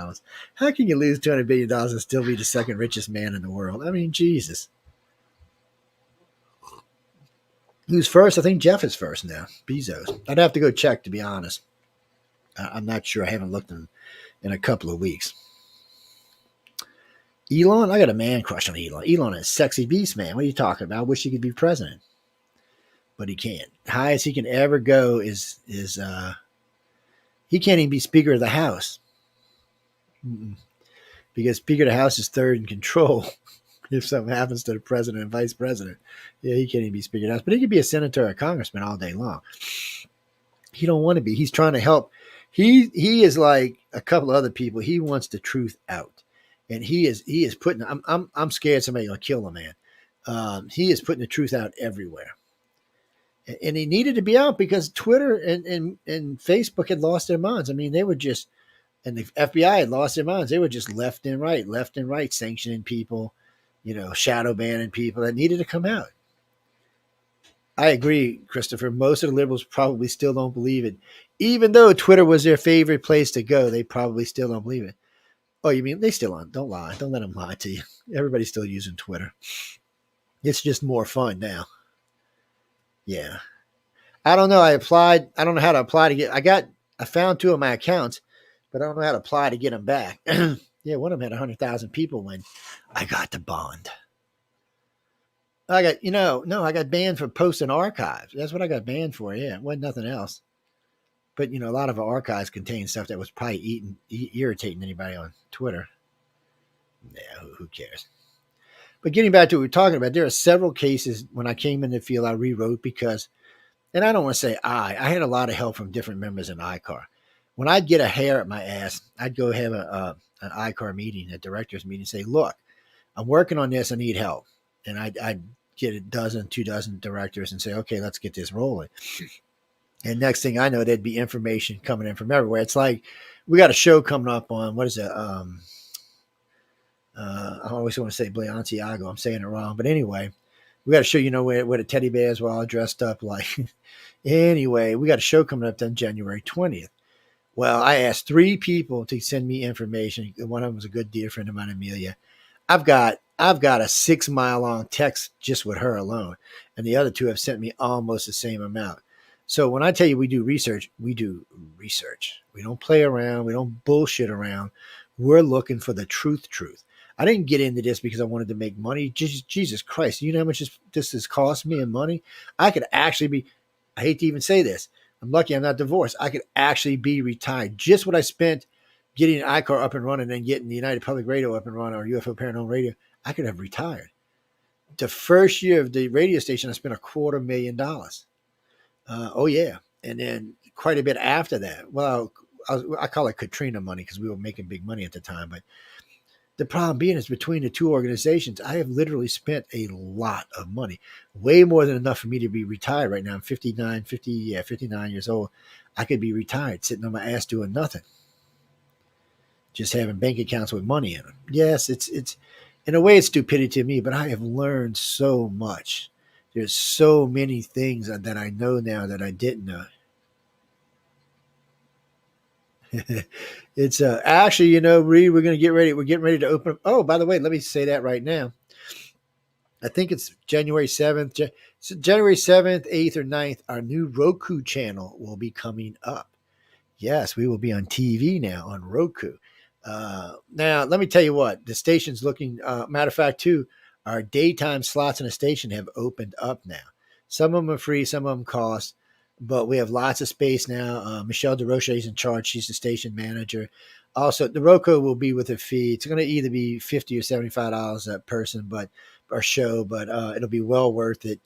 How can you lose $200 billion and still be the second richest man in the world? I mean, Jesus. Who's first? I think Jeff is first now. Bezos. I'd have to go check, to be honest. I'm not sure. I haven't looked in a couple of weeks. Elon? I got a man crush on Elon. Elon is a sexy beast, man. What are you talking about? I wish he could be president. But he can't. Highest he can ever go is he can't even be Speaker of the House. Because Speaker of the House is third in control if something happens to the president and vice president. Yeah, he can't even be Speaker of the House. But he could be a senator or a congressman all day long. He don't want to be. He's trying to help. He is like a couple of other people. He wants the truth out. And he is putting, I'm scared somebody will kill the man. He is putting the truth out everywhere. And he needed to be out because Twitter and Facebook had lost their minds. I mean, they were just, and the FBI had lost their minds. They were just left and right, sanctioning people, shadow banning people that needed to come out. I agree, Christopher. Most of the liberals probably still don't believe it. Even though Twitter was their favorite place to go, they probably still don't believe it. Oh, you mean they still aren't? Don't lie. Don't let them lie to you. Everybody's still using Twitter. It's just more fun now. Yeah. I don't know. I don't know how to apply to get. I found 2 of my accounts, but I don't know how to apply to get them back. Yeah, one of them had 100,000 people when I got the bond. I got banned for posting archives. That's what I got banned for. Yeah, it wasn't nothing else. But, a lot of our archives contain stuff that was probably irritating anybody on Twitter. Yeah, who cares? But getting back to what we're talking about, there are several cases when I came in the field I rewrote because, and I don't want to say I had a lot of help from different members in ICAR. When I'd get a hair at my ass, I'd go have an ICAR meeting, a director's meeting, and say, look, I'm working on this. I need help. And I'd get 2 dozen directors and say, okay, let's get this rolling. And next thing I know, there'd be information coming in from everywhere. It's like we got a show coming up on, what is it? I always want to say Balenciago. I'm saying it wrong. But anyway, we got a show, where the teddy bears were all dressed up like. Anyway, we got a show coming up on January 20th. Well, I asked 3 people to send me information. One of them was a good dear friend of mine, Amelia. I've got a 6-mile long text just with her alone. And the other 2 have sent me almost the same amount. So when I tell you we do research, we do research. We don't play around. We don't bullshit around. We're looking for the truth. I didn't get into this because I wanted to make money. Jesus Christ. You know how much this has cost me in money? I could actually be, I hate to even say this. I'm lucky I'm not divorced. I could actually be retired. Just what I spent getting ICAR up and running and getting the United Public Radio up and running, or UFO Paranormal Radio, I could have retired. The first year of the radio station, I spent $250,000. Oh, yeah. And then quite a bit after that. Well, I call it Katrina money because we were making big money at the time. But The problem being is between the two organizations, I have literally spent a lot of money, way more than enough for me to be retired right now. I'm 59 years old. I could be retired sitting on my ass doing nothing, just having bank accounts with money in them. Yes, it's in a way it's stupidity to me, but I have learned so much. There's so many things that I know now that I didn't know. It's actually, Reed, we're going to get ready. We're getting ready to open. Oh, by the way, let me say that right now. I think it's January 7th. January 7th, 8th, or 9th, our new Roku channel will be coming up. Yes, we will be on TV now on Roku. Now, let me tell you what, the station's looking, matter of fact, too, our daytime slots in the station have opened up now. Some of them are free, some of them cost, but we have lots of space now. Michelle DeRoche is in charge. She's the station manager. Also, the Roku will be with a fee. It's going to either be $50 or $75 a person, or show, but it'll be well worth it.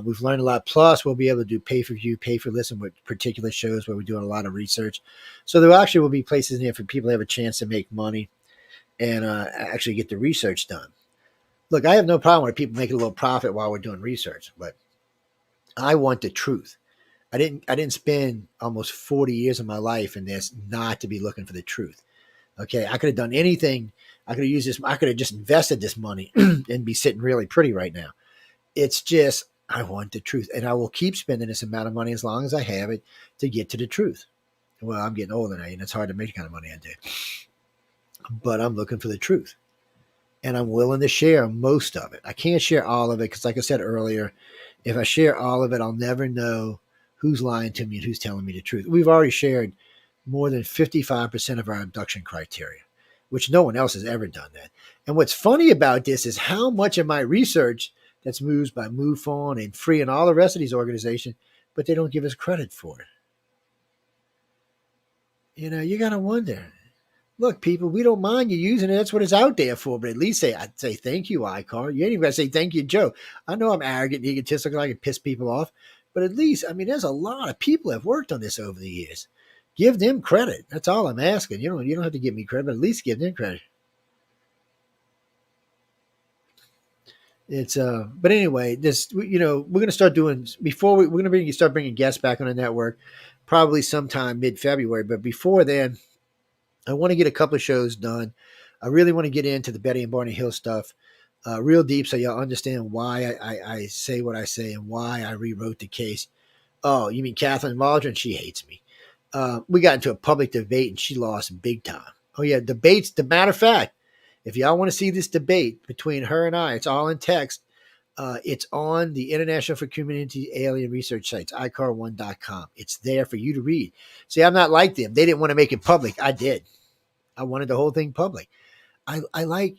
We've learned a lot. Plus, we'll be able to do pay for view, pay for listen with particular shows where we're doing a lot of research. So there actually will be places in there for people to have a chance to make money and actually get the research done. Look, I have no problem with people making a little profit while we're doing research, but I want the truth. I didn't spend almost 40 years of my life in this not to be looking for the truth. Okay, I could have done anything. I could have used this. I could have just invested this money and be sitting really pretty right now. It's just, I want the truth, and I will keep spending this amount of money as long as I have it to get to the truth. Well, I'm getting older now, and it's hard to make the kind of money I do. But I'm looking for the truth, and I'm willing to share most of it. I can't share all of it because, like I said earlier, if I share all of it, I'll never know who's lying to me and who's telling me the truth. We've already shared more than 55% of our abduction criteria, which no one else has ever done that. And what's funny about this is how much of my research that's moved by MUFON and Free and all the rest of these organizations, but they don't give us credit for it. You got to wonder. Look, people, we don't mind you using it. That's what it's out there for. But at least I'd say thank you, Icar. You ain't even got to say thank you, Joe. I know I'm arrogant and egotistical. I can piss people off. But at least, there's a lot of people that have worked on this over the years. Give them credit. That's all I'm asking. You don't have to give me credit, but at least give them credit. It's but anyway, this we're going to start doing before we're going to start bringing guests back on the network, probably sometime mid-February. But before then, I want to get a couple of shows done. I really want to get into the Betty and Barney Hill stuff real deep, so y'all understand why I say what I say and why I rewrote the case. Oh, you mean Kathleen Waldron? She hates me. We got into a public debate and she lost big time. Oh yeah, debates. The matter of fact, if y'all want to see this debate between her and I, it's all in text. It's on the International for Community Alien Research sites, icar1.com. It's there for you to read. See, I'm not like them. They didn't want to make it public. I did. I wanted the whole thing public. I like,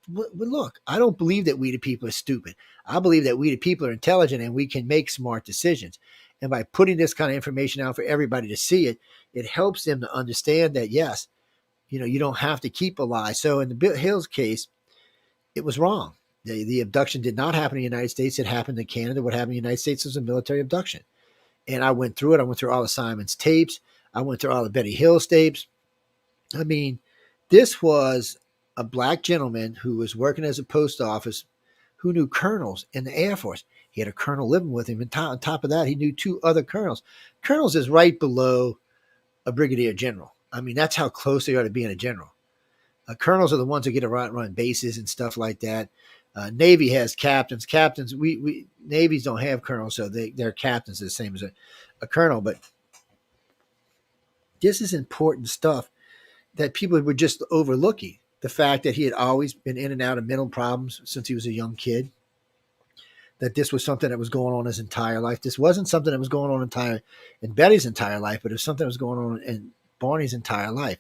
look, I don't believe that we the people are stupid. I believe that we the people are intelligent and we can make smart decisions. And by putting this kind of information out for everybody to see it, it helps them to understand that, yes, you don't have to keep a lie. So in the Bill Hills case, it was wrong. The abduction did not happen in the United States. It happened in Canada. What happened in the United States was a military abduction. And I went through it. I went through all of Simon's tapes. I went through all of Betty Hill's tapes. This was a black gentleman who was working as a post office who knew colonels in the Air Force. He had a colonel living with him. And on top of that, he knew two other colonels. Colonels is right below a brigadier general. That's how close they are to being a general. Colonels are the ones that get to run bases and stuff like that. Navy has captains. Captains, we Navies don't have colonels, so their captains are the same as a colonel. But this is important stuff that people were just overlooking. The fact that he had always been in and out of mental problems since he was a young kid. That this was something that was going on his entire life. This wasn't something that was going on in Betty's entire life, but it was something that was going on in Barney's entire life.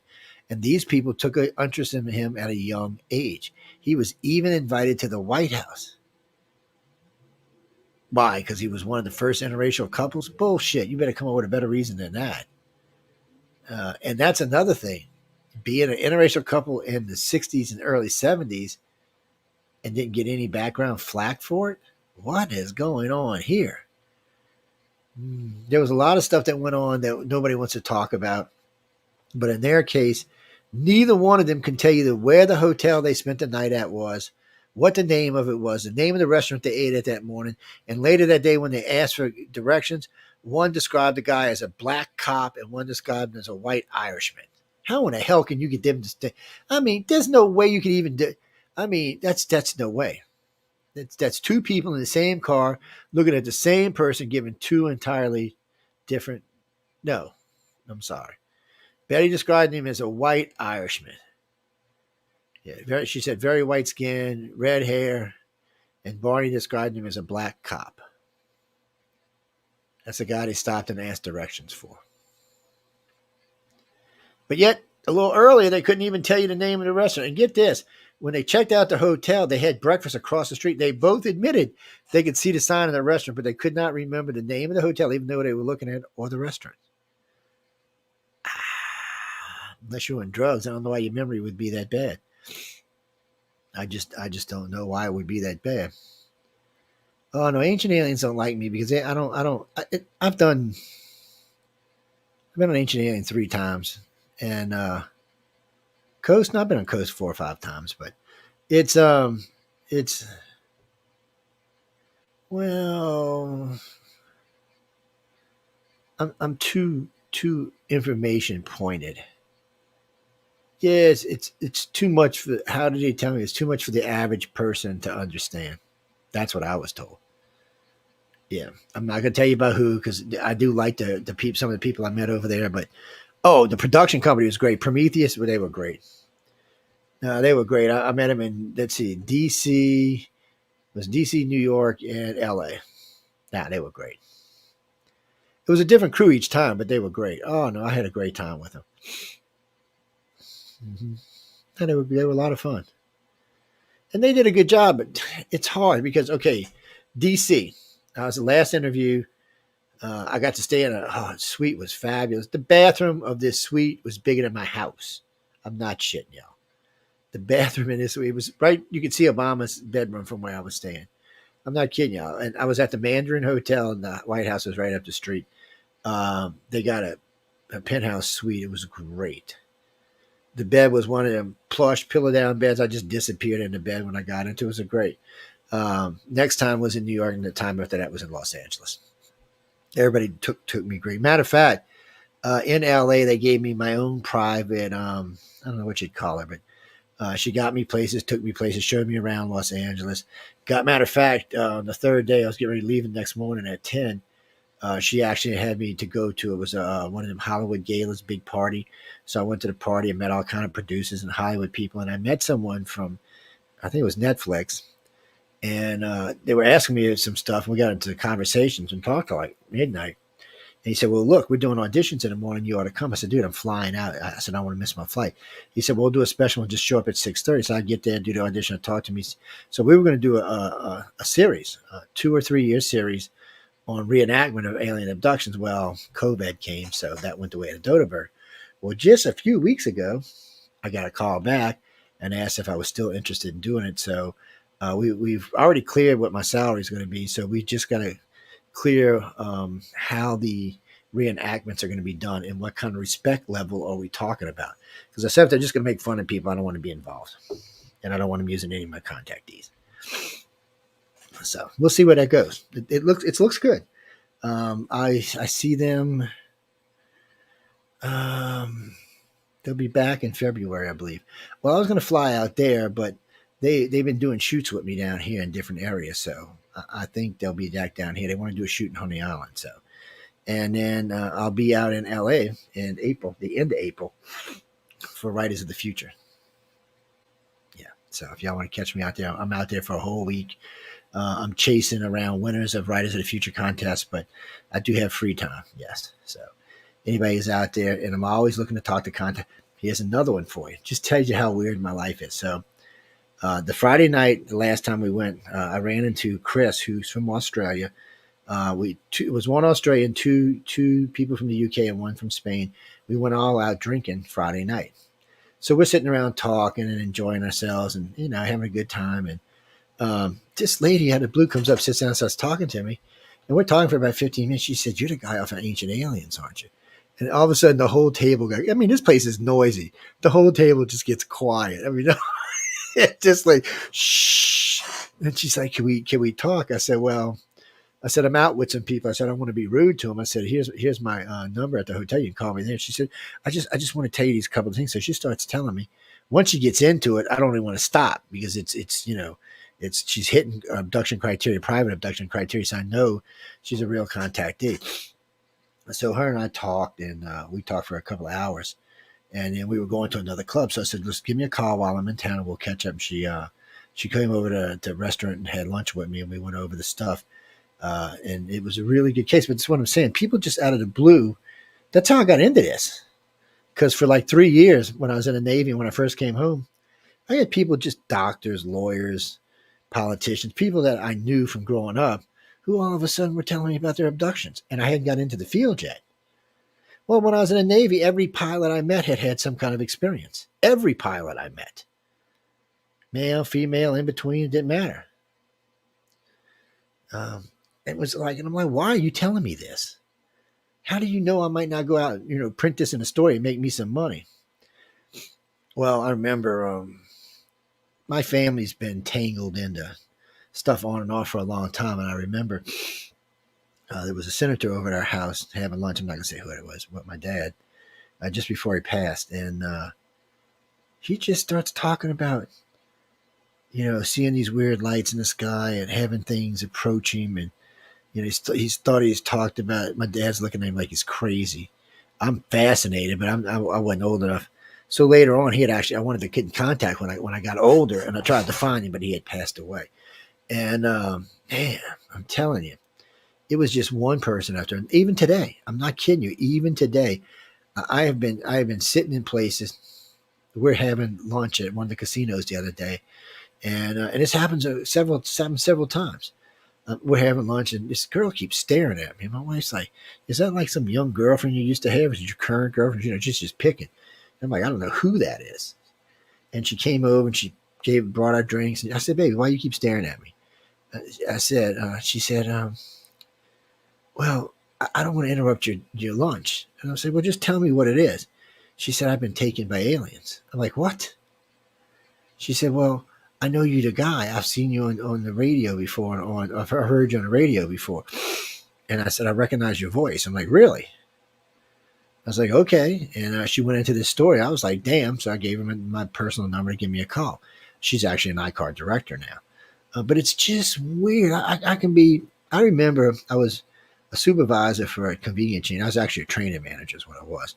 And these people took an interest in him at a young age. He was even invited to the White House. Why? Because he was one of the first interracial couples? Bullshit. You better come up with a better reason than that. And that's another thing. Being an interracial couple in the 60s and early 70s and didn't get any background flack for it? What is going on here? There was a lot of stuff that went on that nobody wants to talk about. But in their case, Neither one of them can tell you where the hotel they spent the night at was, what the name of it was, the name of the restaurant they ate at that morning. And later that day, when they asked for directions, one described the guy as a black cop and one described him as a white Irishman. How in the hell can you get them to stay? I mean, there's no way you can even do. I mean, that's no way. That's two people in the same car looking at the same person giving two entirely different. No, I'm sorry. Betty described him as a white Irishman. Yeah, she said very white skin, red hair, and Barney described him as a black cop. That's the guy they stopped and asked directions for. But yet, a little earlier, they couldn't even tell you the name of the restaurant. And get this, when they checked out the hotel, they had breakfast across the street. They both admitted they could see the sign of the restaurant, but they could not remember the name of the hotel, even though they were looking at it, or the restaurant. Unless you're on drugs, I don't know why your memory would be that bad. I just don't know why it would be that bad. Oh no, Ancient Aliens don't like me because I've been on Ancient Alien 3 times, and Coast. No, I've been on Coast 4 or 5 times, but it's well, I'm too information pointed. Yes, it's too much for. How did he tell me? It's too much for the average person to understand. That's what I was told. Yeah, I'm not going to tell you about who because I do like some of the people I met over there. But the production company was great. Prometheus, well, they were great. They were great. I met them in DC, New York, and LA. They were great. It was a different crew each time, but they were great. Oh no, I had a great time with them. Mm-hmm. And they were a lot of fun, and they did a good job. But it's hard because DC. That was the last interview. I got to stay in a suite. Was fabulous. The bathroom of this suite was bigger than my house. I'm not shitting y'all. The bathroom in this suite was right. You could see Obama's bedroom from where I was staying. I'm not kidding y'all. And I was at the Mandarin Hotel, and the White House was right up the street. They got a penthouse suite. It was great. The bed was one of them plush pillow down beds. I just disappeared in the bed when I got into it. It was great. Next time was in New York, and the time after that was in Los Angeles. Everybody took me great. Matter of fact, in LA, they gave me my own private, I don't know what you'd call her, but she got me places, took me places, showed me around Los Angeles. Matter of fact, on the third day, I was getting ready to leave the next morning at 10. She actually had me to go to, it was one of them Hollywood galas, big party. So I went to the party and met all kind of producers and Hollywood people. And I met someone from, I think it was Netflix. And they were asking me some stuff. And we got into conversations and talked till like midnight. And he said, well, look, we're doing auditions in the morning. You ought to come. I said, dude, I'm flying out. I said, I don't want to miss my flight. He said, well, we'll do a special and just show up at 6:30. So I get there, do the audition, and talk to me. So we were going to do a series, a 2 or 3 year series on reenactment of alien abductions. Well, COVID came, so that went the way of Doderberg. Well, just a few weeks ago, I got a call back and asked if I was still interested in doing it. So we've already cleared what my salary is going to be. So we just got to clear how the reenactments are going to be done and what kind of respect level are we talking about. Because I said if they're just going to make fun of people, I don't want to be involved. And I don't want them using any of my contactees. So we'll see where that goes. It looks good. I see them. They'll be back in February, I believe. Well, I was going to fly out there, but they've been doing shoots with me down here in different areas. So I think they'll be back down here. They want to do a shoot in Honey Island. So, and then I'll be out in LA in April, the end of April, for Writers of the Future. Yeah. So if y'all want to catch me out there, I'm out there for a whole week. I'm chasing around winners of Writers of the Future contests, but I do have free time. Yes. So anybody's out there, and I'm always looking to talk to content. Here's another one for you. Just tells you how weird my life is. So the Friday night, the last time we went, I ran into Chris, who's from Australia. It was one Australian, two people from the UK, and one from Spain. We went all out drinking Friday night. So we're sitting around talking and enjoying ourselves, and having a good time. And this lady out of the blue comes up, sits down, and starts talking to me. And we're talking for about 15 minutes. She said, "You're the guy off of Ancient Aliens, aren't you?" And all of a sudden, the whole table got, I mean, this place is noisy. The whole table just gets quiet. I mean, it's just like, shh. And she's like, can we talk? I said, well, I said, I'm out with some people. I said, I don't want to be rude to them. I said, here's my number at the hotel. You can call me there. She said, I just want to tell you these couple of things. So she starts telling me. Once she gets into it, I don't really want to stop because it's she's hitting abduction criteria, private abduction criteria. So I know she's a real contactee. So her and I talked, and we talked for a couple of hours, and then we were going to another club. So I said, "Just give me a call while I'm in town, and we'll catch up." And she came over to the restaurant and had lunch with me, and we went over the stuff. And it was a really good case. But that's what I'm saying. People just out of the blue. That's how I got into this. Because for like 3 years, when I was in the Navy and when I first came home, I had people, just doctors, lawyers, politicians, people that I knew from growing up, who all of a sudden were telling me about their abductions. And I hadn't got into the field yet. Well, when I was in the Navy, every pilot I met had had some kind of experience. Every pilot I met. Male, female, in between, it didn't matter. It was like, and I'm like, why are you telling me this? How do you know I might not go out, print this in a story and make me some money? Well, I remember my family's been tangled into stuff on and off for a long time. And I remember there was a senator over at our house having lunch. I'm not going to say who it was, but my dad, just before he passed. And he just starts talking about, seeing these weird lights in the sky and having things approach him. And, he's talked about it. My dad's looking at him like he's crazy. I'm fascinated, but I wasn't old enough. So later on, I wanted to get in contact when I got older, and I tried to find him, but he had passed away. And man, I'm telling you, it was just one person after. And even today, I'm not kidding you. Even today, I have been sitting in places. We're having lunch at one of the casinos the other day, and this happens several times. We're having lunch, and this girl keeps staring at me. My wife's like, "Is that like some young girlfriend you used to have? Is it your current girlfriend? Just picking." I'm like, "I don't know who that is." And she came over and she brought our drinks. And I said, "Baby, why you keep staring at me?" She said, "Well, I don't want to interrupt your lunch." And I said, "Well, just tell me what it is." She said, "I've been taken by aliens." I'm like, "What?" She said, "Well, I know you're the guy. I've seen you on the radio before, and I've heard you on the radio before." And I said, "I recognize your voice." I'm like, "Really?" I was like, "Okay." And she went into this story. I was like, "Damn." So I gave her my personal number to give me a call. She's actually an ICAR director now. But it's just weird. I remember I was a supervisor for a convenience chain. I was actually a training manager is what I was.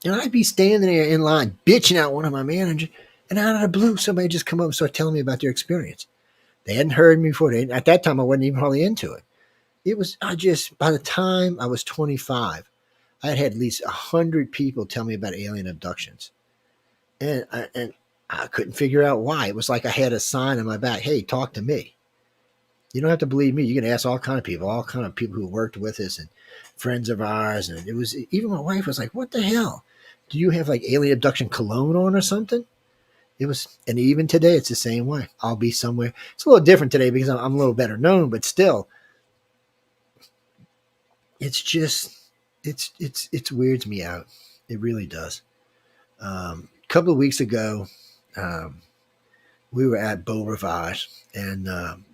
And I'd be standing there in line bitching out one of my managers. And out of the blue, somebody just come up and start telling me about their experience. They hadn't heard me before. At that time, I wasn't even hardly into it. By the time I was 25, I had at least 100 people tell me about alien abductions. And I couldn't figure out why. It was like I had a sign on my back, "Hey, talk to me." You don't have to believe me. You can ask all kind of people who worked with us and friends of ours. And it was, even my wife was like, "What the hell? Do you have like alien abduction cologne on or something?" And even today, it's the same way. I'll be somewhere. It's a little different today because I'm a little better known, but still, it's just, it weirds me out. It really does. A couple of weeks ago, we were at Beau Rivage, and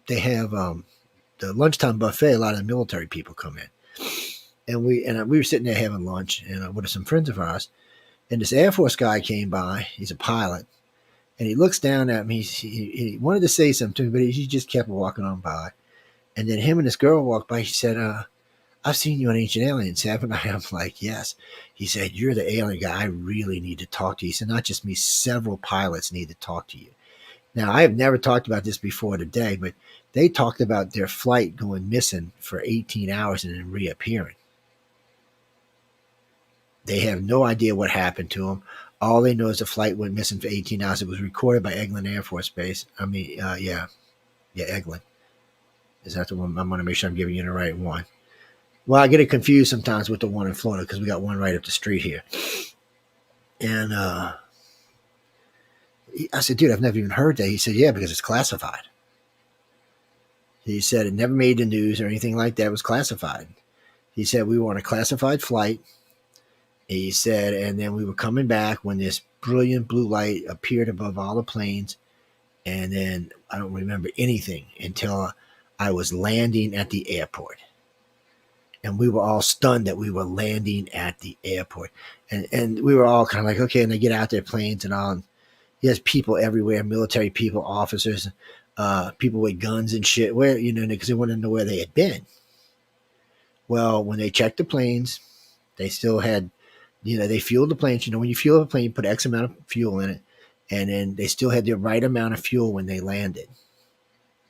they have the lunchtime buffet. A lot of the military people come in, and we were sitting there having lunch, and with some friends of ours, and this Air Force guy came by. He's a pilot. And he looks down at me. He wanted to say something to me, but he just kept walking on by. And then him and this girl walked by. She said, "I've seen you on Ancient Aliens, haven't I?" I'm like, "Yes." He said, "You're the alien guy. I really need to talk to you." He said, "Not just me, several pilots need to talk to you." Now, I have never talked about this before today, but they talked about their flight going missing for 18 hours and then reappearing. They have no idea what happened to them. All they know is the flight went missing for 18 hours. It was recorded by Eglin Air Force Base. Yeah, Eglin. Is that the one? I want to make sure I'm giving you the right one. Well, I get it confused sometimes with the one in Florida because we got one right up the street here. And I said, "Dude, I've never even heard that." He said, "Yeah, because it's classified." He said it never made the news or anything like that. It was classified. He said we were on a classified flight. He said, and then we were coming back when this brilliant blue light appeared above all the planes. And then I don't remember anything until I was landing at the airport. And we were all stunned that we were landing at the airport. And we were all kind of like, okay, and they get out their planes and all. And there's people everywhere, military people, officers, people with guns and shit, where, because they wanted to know where they had been. Well, when they checked the planes, they still had, they fueled the planes. When you fuel a plane, you put X amount of fuel in it. And then they still had the right amount of fuel when they landed.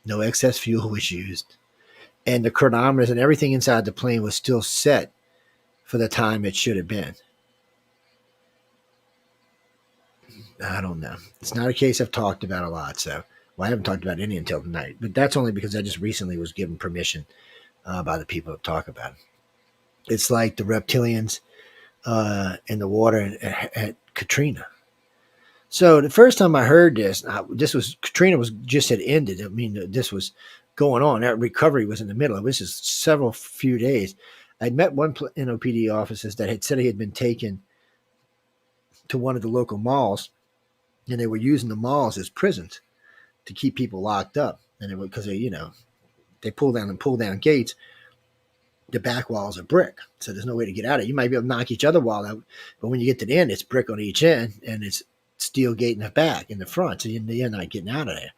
No excess fuel was used. And the chronometers and everything inside the plane was still set for the time it should have been. I don't know. It's not a case I've talked about a lot. So, I haven't talked about any until tonight. But that's only because I just recently was given permission by the people to talk about it. It's like the reptilians in the water at Katrina. So the first time I heard this, Katrina was just had ended. I mean, this was going on. That recovery was in the middle. It was just few days. I'd met one NOPD officers that had said he had been taken to one of the local malls, and they were using the malls as prisons to keep people locked up. And because they pull down gates. The back walls are brick, so there's no way to get out of it. You might be able to knock each other wall out, but when you get to the end, it's brick on each end, and it's steel gate in the back, in the front, so you're not getting out of there.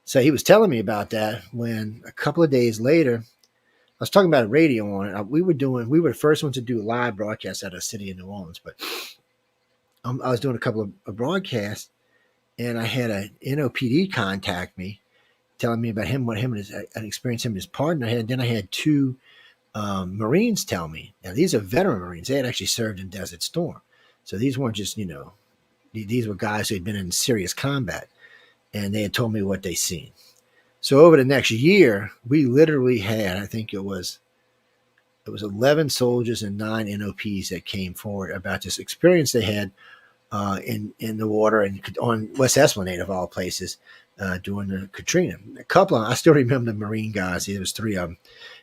So he was telling me about that when a couple of days later, I was talking about a radio on it. We were the first ones to do a live broadcast out of the city of New Orleans, but I was doing a couple of broadcasts, and I had an NOPD contact me, telling me about an experience him and his partner had. Then I had two Marines tell me. Now, these are veteran Marines. They had actually served in Desert Storm. So these weren't just, these were guys who had been in serious combat, and they had told me what they seen. So over the next year, we literally had, I think it was 11 soldiers and 9 NOPs that came forward about this experience they had in the water and on West Esplanade of all places during the Katrina. A couple of them, I still remember the Marine guys. There was 3 of them.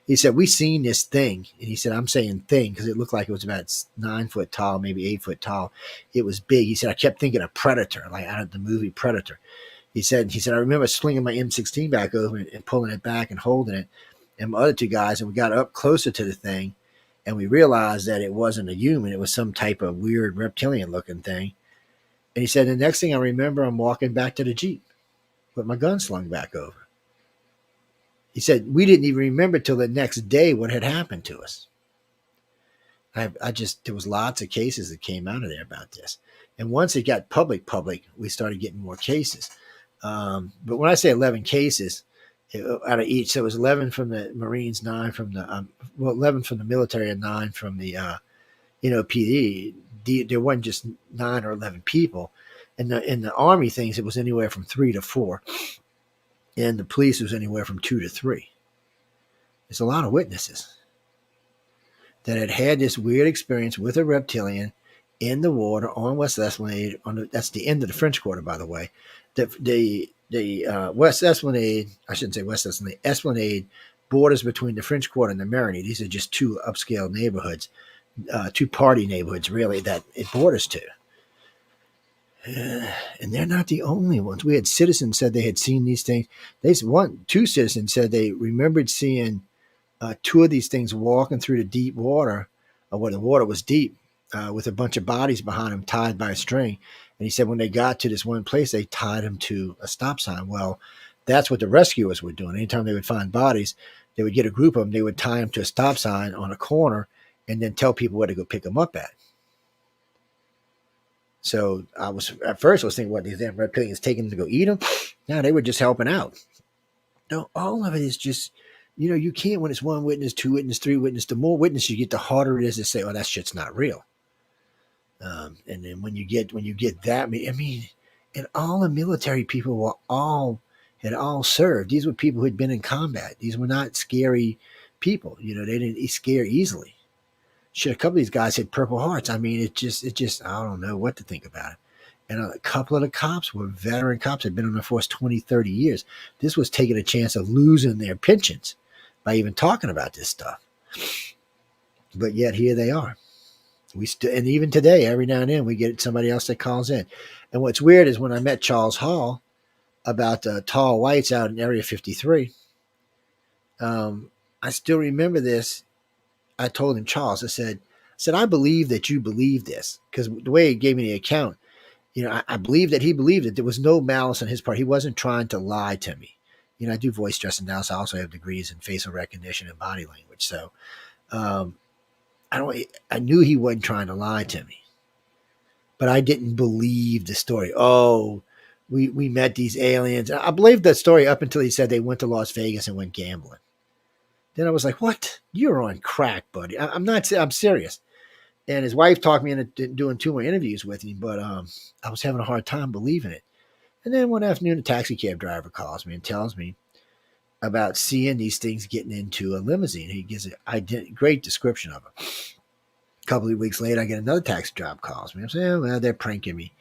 He said, we seen this thing. And he said, I'm saying thing because it looked like it was about 9 foot tall, maybe 8 foot tall. It was big. He said, I kept thinking of Predator, like out of the movie Predator. He said, I remember slinging my M16 back over and pulling it back and holding it. And my other 2 guys, and we got up closer to the thing, and we realized that it wasn't a human. It was some type of weird reptilian looking thing. And he said, the next thing I remember, I'm walking back to the Jeep with my gun slung back over. He said, we didn't even remember till the next day what had happened to us. There was lots of cases that came out of there about this. And once it got public, we started getting more cases. But when I say 11 cases out of each, so it was 11 from the Marines, 9 from the, 11 from the military and 9 from the, PD. There wasn't just 9 or 11 people. In the Army things, it was anywhere from 3 to 4. And the police was anywhere from 2 to 3. There's a lot of witnesses that had this weird experience with a reptilian in the water on West Esplanade. That's the end of the French Quarter, by the way. The West Esplanade, I shouldn't say West Esplanade, Esplanade borders between the French Quarter and the Marigny. These are just 2 upscale neighborhoods, 2 party neighborhoods, really, that it borders to. And they're not the only ones. We had citizens said they had seen these things. 2 citizens said they remembered seeing 2 of these things walking through the deep water, where the water was deep, with a bunch of bodies behind them tied by a string. And he said when they got to this one place, they tied them to a stop sign. Well, that's what the rescuers were doing. Anytime they would find bodies, they would get a group of them. They would tie them to a stop sign on a corner and then tell people where to go pick them up at. So at first I was thinking, what, these damn reptilians taking them to go eat them? No, they were just helping out. No, all of it is just, you can't, when it's 1 witness, 2 witness, 3 witness, the more witness you get, the harder it is to say, oh, that shit's not real. And then when you get that, I mean, and all the military people had all served. These were people who had been in combat. These were not scary people. They didn't scare easily. Shit, a couple of these guys had Purple Hearts. I mean, it just, I don't know what to think about it. And a couple of the cops were veteran cops, had been on the force 20, 30 years. This was taking a chance of losing their pensions by even talking about this stuff. But yet here they are. And even today, every now and then, we get somebody else that calls in. And what's weird is when I met Charles Hall about the tall whites out in Area 53, I still remember this. I told him, Charles, I said, I believe that you believe this, because the way he gave me the account, I believe that he believed it. There was no malice on his part. He wasn't trying to lie to me. I do voice dressing now, so I also have degrees in facial recognition and body language. So I knew he wasn't trying to lie to me, but I didn't believe the story. Oh, we met these aliens. I believed that story up until he said they went to Las Vegas and went gambling. Then I was like, what? You're on crack, buddy. I'm serious. And his wife talked me into doing 2 more interviews with him, but I was having a hard time believing it. And then one afternoon, a taxi cab driver calls me and tells me about seeing these things getting into a limousine. He gives a great description of it. A couple of weeks later, I get another taxi driver calls me. I'm saying, oh, well, they're pranking me.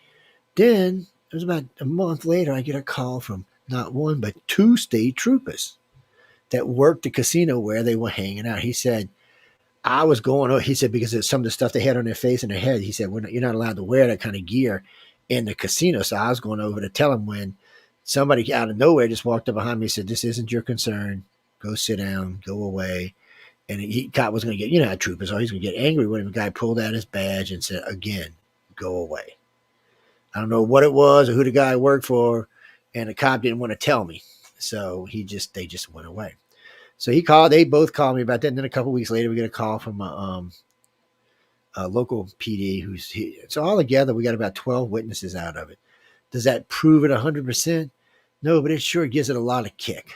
Then it was about a month later, I get a call from not one, but 2 state troopers that worked the casino where they were hanging out. He said, I was going, he said, because of some of the stuff they had on their face and their head, he said, you're not allowed to wear that kind of gear in the casino. So I was going over to tell him when somebody out of nowhere just walked up behind me and said, this isn't your concern. Go sit down, go away. And cop was going to get, how troopers are. He's going to get angry when the guy pulled out his badge and said, again, go away. I don't know what it was or who the guy worked for. And the cop didn't want to tell me. So they just went away. So they both called me about that. And then a couple of weeks later, we get a call from a local PD so all together, we got about 12 witnesses out of it. Does that prove it 100%? No, but it sure gives it a lot of kick.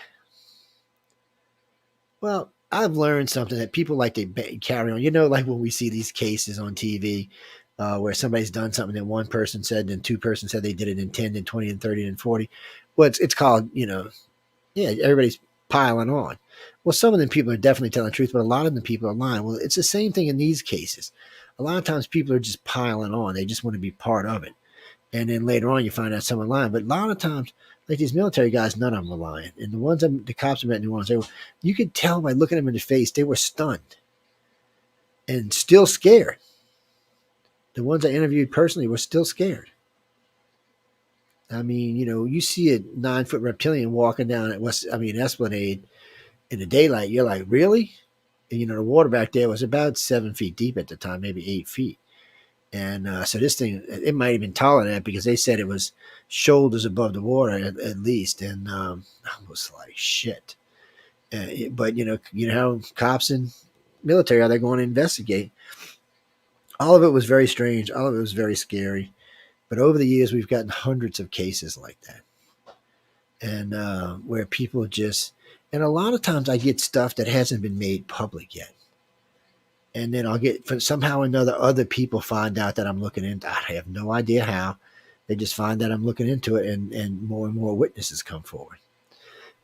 Well, I've learned something that people like to carry on. Like when we see these cases on TV where somebody's done something that one person said and 2 persons said they did it in 10 and 20 and 30 and 40. Well, it's called, everybody's piling on. Well, some of them people are definitely telling the truth, but a lot of them people are lying. Well, it's the same thing in these cases. A lot of times people are just piling on. They just want to be part of it. And then later on, you find out someone lying. But a lot of times, like these military guys, none of them were lying. And the ones the cops met in New Orleans, you could tell by looking at them in the face, they were stunned and still scared. The ones I interviewed personally were still scared. I mean, you see a 9-foot reptilian walking down at Esplanade in the daylight. You're like, really? And, the water back there was about 7 feet deep at the time, maybe 8 feet. And so this thing, it might have been taller than that because they said it was shoulders above the water at least. And I was like, shit. But, how cops and military are they going to investigate? All of it was very strange. All of it was very scary. But over the years, we've gotten hundreds of cases like that. And where people and a lot of times I get stuff that hasn't been made public yet. And then I'll get, somehow or another, other people find out that I'm looking into. I have no idea how. They just find that I'm looking into it, and more witnesses come forward.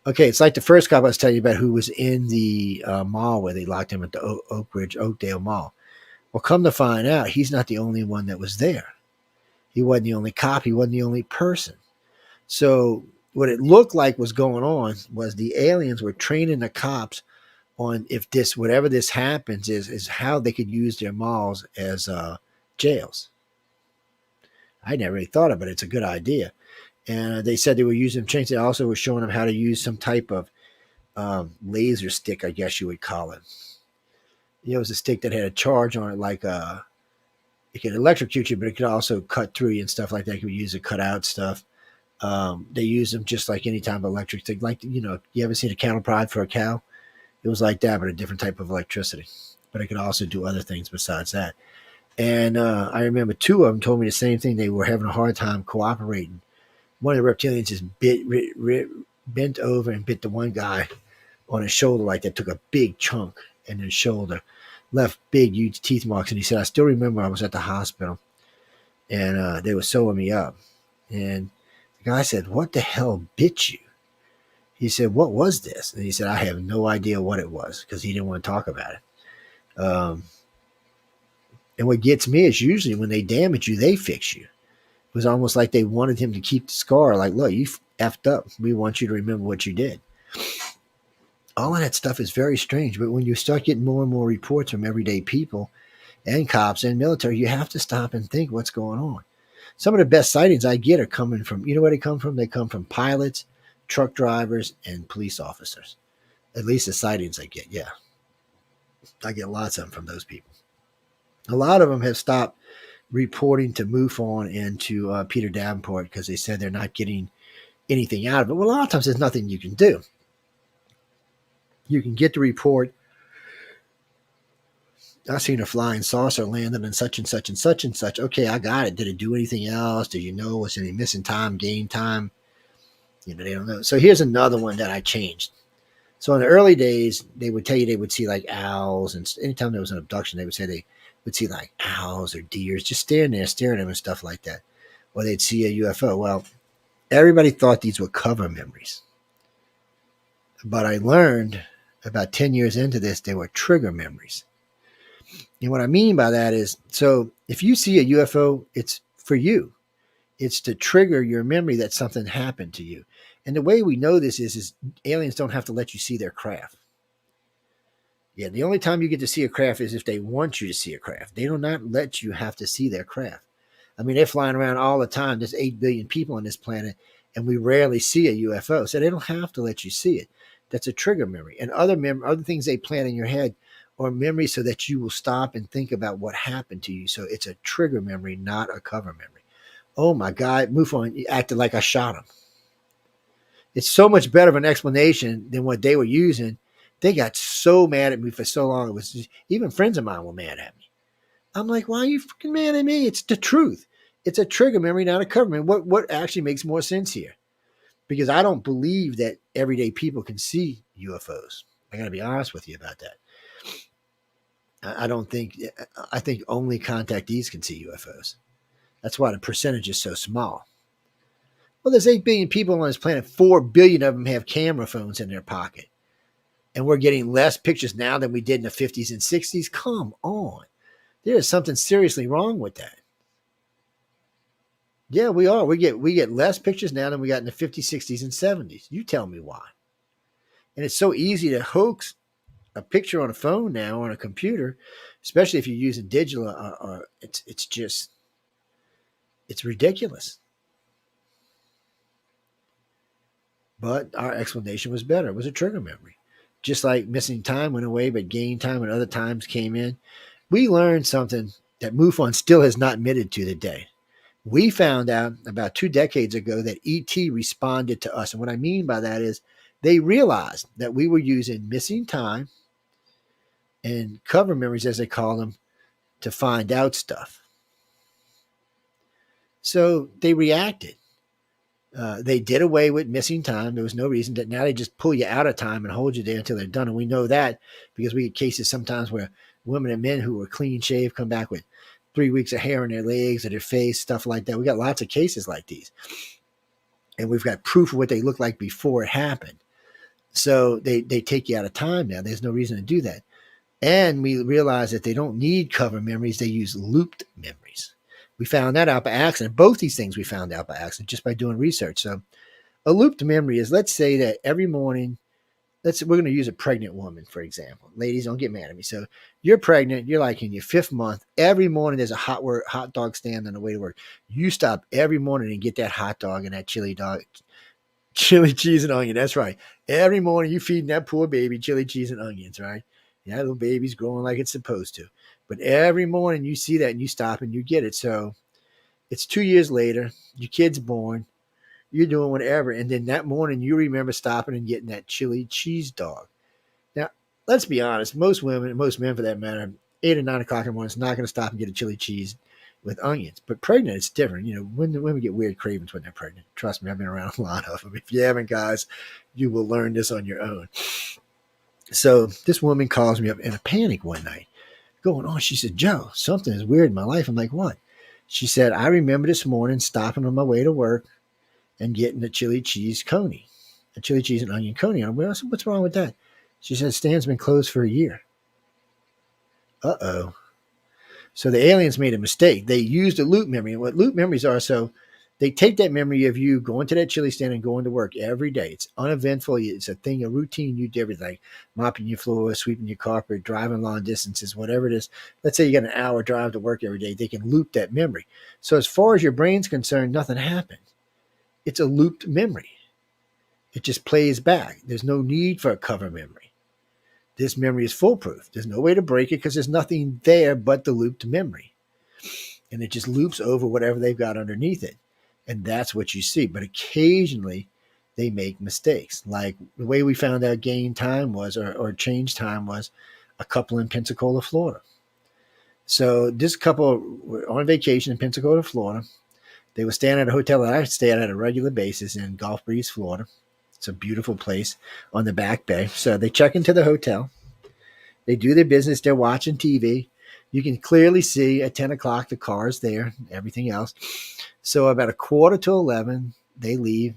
Okay, it's like the first cop I was telling you about who was in the mall where they locked him at the Oakdale Mall. Well, come to find out, he's not the only one that was there. He wasn't the only cop. He wasn't the only person. So what it looked like was going on was the aliens were training the cops on if whatever this happens is how they could use their malls as jails. I never really thought of it. It's a good idea. And they said they were using trains. They also were showing them how to use some type of laser stick, I guess you would call it. It was a stick that had a charge on it, like it could electrocute you, but it could also cut through you and stuff like that. You could use it, cut out stuff. They use them just like any type of electric stick. Like, you ever seen a cattle prod for a cow? It was like that, but a different type of electricity. But it could also do other things besides that. And I remember 2 of them told me the same thing. They were having a hard time cooperating. One of the reptilians just bent over and bit the one guy on his shoulder like that, took a big chunk in his shoulder, left big, huge teeth marks. And he said, I still remember I was at the hospital and they were sewing me up. And the guy said, what the hell bit you? He said, what was this? And he said, I have no idea what it was, because he didn't want to talk about it. And what gets me is usually when they damage you, they fix you. It was almost like they wanted him to keep the scar. Like, look, you effed up. We want you to remember what you did. All of that stuff is very strange. But when you start getting more and more reports from everyday people, and cops and military, you have to stop and think what's going on. Some of the best sightings I get are coming from, you know where they come from? They come from pilots, truck drivers, and police officers. At least the sightings I get, yeah. I get lots of them from those people. A lot of them have stopped reporting to MUFON and to Peter Davenport because they said they're not getting anything out of it. Well, a lot of times there's nothing you can do. You can get the report. I seen a flying saucer landed in such and such and such and such. Okay, I got it. Did it do anything else? Did you know was any missing time, gain time? They don't know. So here's another one that I changed. So in the early days, they would tell you they would see like owls, and anytime there was an abduction, they would say they would see like owls or deers just standing there, staring at them and stuff like that. Or they'd see a UFO. Well, everybody thought these were cover memories. But I learned about 10 years into this, they were trigger memories. And what I mean by that is, so if you see a UFO, it's for you. It's to trigger your memory that something happened to you. And the way we know this is aliens don't have to let you see their craft. Yeah, the only time you get to see a craft is if they want you to see a craft. They do not let you have to see their craft. I mean, they're flying around all the time. There's 8 billion people on this planet, and we rarely see a UFO. So they don't have to let you see it. That's a trigger memory. And other things they plant in your head are memories so that you will stop and think about what happened to you. So it's a trigger memory, not a cover memory. Oh my God, MUFON acted like I shot him. It's so much better of an explanation than what they were using. They got so mad at me for so long. It was just, even friends of mine were mad at me. I'm like, why are you freaking mad at me? It's the truth. It's a trigger memory, not a cover memory. What actually makes more sense here? Because I don't believe that everyday people can see UFOs. I got to be honest with you about that. I think only contactees can see UFOs. That's why the percentage is so small. Well, there's 8 billion people on this planet. 4 billion of them have camera phones in their pocket. And we're getting less pictures now than we did in the 50s and 60s. Come on. There is something seriously wrong with that. Yeah, we are. We get less pictures now than we got in the 50s, 60s, and 70s. You tell me why. And it's so easy to hoax a picture on a phone now, on a computer, especially if you're using digital. It's ridiculous. But our explanation was better. It was a trigger memory. Just like missing time went away, but gain time and other times came in. We learned something that MUFON still has not admitted to today. We found out about 2 decades ago that ET responded to us. And what I mean by that is they realized that we were using missing time and cover memories, as they call them, to find out stuff. So they reacted. They did away with missing time. There was no reason that now they just pull you out of time and hold you there until they're done. And we know that because we get cases sometimes where women and men who were clean shaved come back with 3 weeks of hair on their legs or their face, stuff like that. We got lots of cases like these. And we've got proof of what they looked like before it happened. So they take you out of time now. There's no reason to do that. And we realize that they don't need cover memories. They use looped memories. We found that out by accident. Both these things we found out by accident just by doing research. So a looped memory is, let's say that every morning, we're going to use a pregnant woman, for example. Ladies, don't get mad at me. So you're pregnant. You're like in your 5th month. Every morning there's a hot dog stand on the way to work. You stop every morning and get that hot dog and that chili cheese and onion. That's right. Every morning you feeding that poor baby chili cheese and onions, right? That little baby's growing like it's supposed to. But every morning you see that and you stop and you get it. So it's 2 years later, your kid's born, you're doing whatever. And then that morning you remember stopping and getting that chili cheese dog. Now, let's be honest. Most women, most men for that matter, 8 or 9 o'clock in the morning is not going to stop and get a chili cheese with onions. But pregnant, it's different. When the women get weird cravings when they're pregnant. Trust me, I've been around a lot of them. If you haven't, guys, you will learn this on your own. So this woman calls me up in a panic one night, going on. She said, Joe, something is weird in my life. I'm like, what? She said, I remember this morning stopping on my way to work and getting a chili cheese coney, a chili cheese and onion coney. I said, what's wrong with that? She said, stand's been closed for a year. Uh-oh. So the aliens made a mistake. They used a loop memory. And what loop memories are, so They take that memory of you going to that chili stand and going to work every day. It's uneventful. It's a thing, a routine. You do everything, mopping your floor, sweeping your carpet, driving long distances, whatever it is. Let's say you got an hour drive to work every day. They can loop that memory. So as far as your brain's concerned, nothing happened. It's a looped memory. It just plays back. There's no need for a cover memory. This memory is foolproof. There's no way to break it because there's nothing there but the looped memory. And it just loops over whatever they've got underneath it. And that's what you see. But occasionally they make mistakes. Like the way we found out gain time was, or change time was, a couple in Pensacola, Florida. So this couple were on vacation in Pensacola, Florida. They were staying at a hotel that I stay at a regular basis in Gulf Breeze, Florida. It's a beautiful place on the back bay. So they check into the hotel. They do their business. They're watching TV. You can clearly see at 10 o'clock the car's there, everything else. So about 10:45, they leave,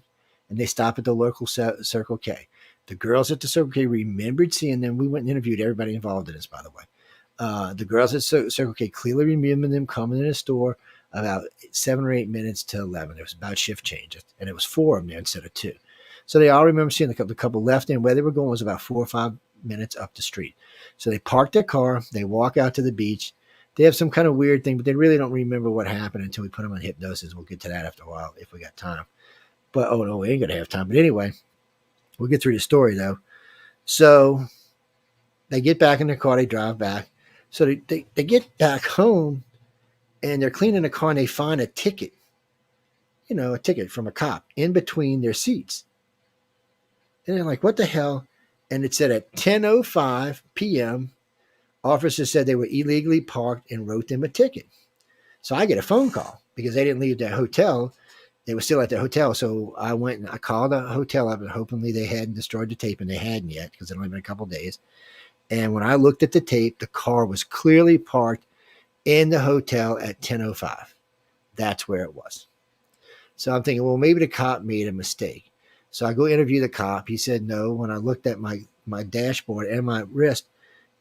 and they stop at the local Circle K. The girls at the Circle K remembered seeing them. We went and interviewed everybody involved in this, by the way. The girls at Circle K clearly remembered them coming in the store about 7 or 8 minutes to 11. It was about shift change, and it was 4 of them there instead of 2. So they all remember seeing the couple left, and where they were going was about 4 or 5 minutes up the street. So they park their car, they walk out to the beach. They have some kind of weird thing, but they really don't remember what happened until we put them on hypnosis. We'll get to that after a while if we got time. But, oh no, we ain't going to have time. But anyway, we'll get through the story though. So they get back in their car, they drive back. So they get back home and they're cleaning the car and they find a ticket, a ticket from a cop in between their seats. And they're like, what the hell? And it said at 10:05 p.m., officers said they were illegally parked and wrote them a ticket. So I get a phone call because they didn't leave their hotel. They were still at their hotel. So I went and I called the hotel up and hopefully they hadn't destroyed the tape, and they hadn't yet because it had only been a couple of days. And when I looked at the tape, the car was clearly parked in the hotel at 10:05. That's where it was. So I'm thinking, well, maybe the cop made a mistake. So I go interview the cop. He said no. When I looked at my dashboard and my wrist,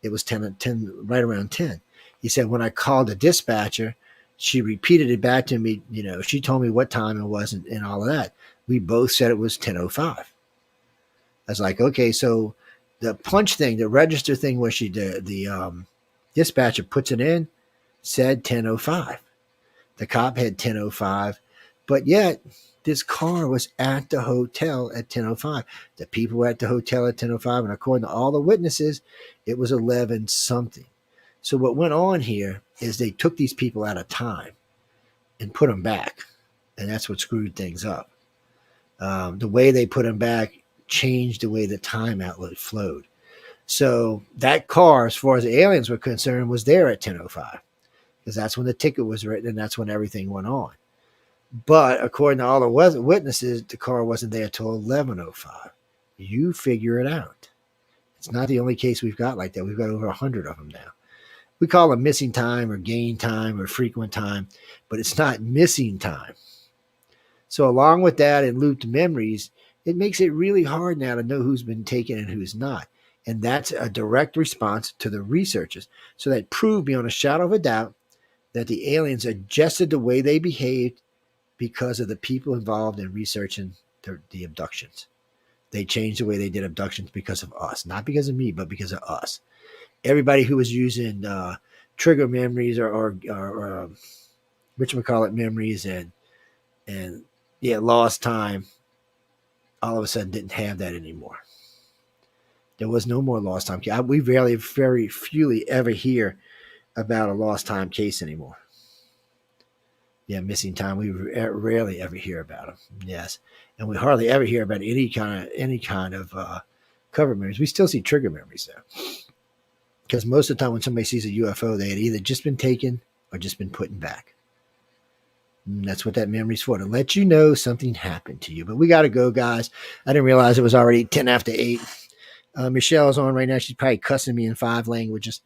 it was 10, right around 10. He said, when I called the dispatcher, she repeated it back to me. She told me what time it was and all of that. We both said it was 10:05. I was like, okay, so the punch thing, the register thing where the dispatcher puts it in said 10:05. The cop had 10:05, but yet this car was at the hotel at 10:05. The people were at the hotel at 10:05, and according to all the witnesses, it was 11 something. So what went on here is they took these people out of time and put them back, and that's what screwed things up. The way they put them back changed the way the time outlet flowed. So that car, as far as the aliens were concerned, was there at 10:05 because that's when the ticket was written and that's when everything went on. But according to all the witnesses, the car wasn't there till 11:05. You figure it out. It's not the only case we've got like that. We've got over 100 of them now. We call them missing time or gain time or frequent time, but it's not missing time. So along with that and looped memories, it makes it really hard now to know who's been taken and who's not. And that's a direct response to the researchers. So that proved beyond a shadow of a doubt that the aliens adjusted the way they behaved because of the people involved in researching the abductions. They changed the way they did abductions because of us, not because of me, but because of us. Everybody who was using trigger memories or whatchamacallit memories and lost time, all of a sudden didn't have that anymore. There was no more lost time. We very fewly ever hear about a lost time case anymore. Yeah, missing time. We rarely ever hear about them. Yes, and we hardly ever hear about any kind of cover memories. We still see trigger memories though, because most of the time when somebody sees a UFO, they had either just been taken or just been put back. And that's what that memory's for, to let you know something happened to you. But we got to go, guys. I didn't realize it was already 10 after 8. Michelle's on right now. She's probably cussing me in 5 languages.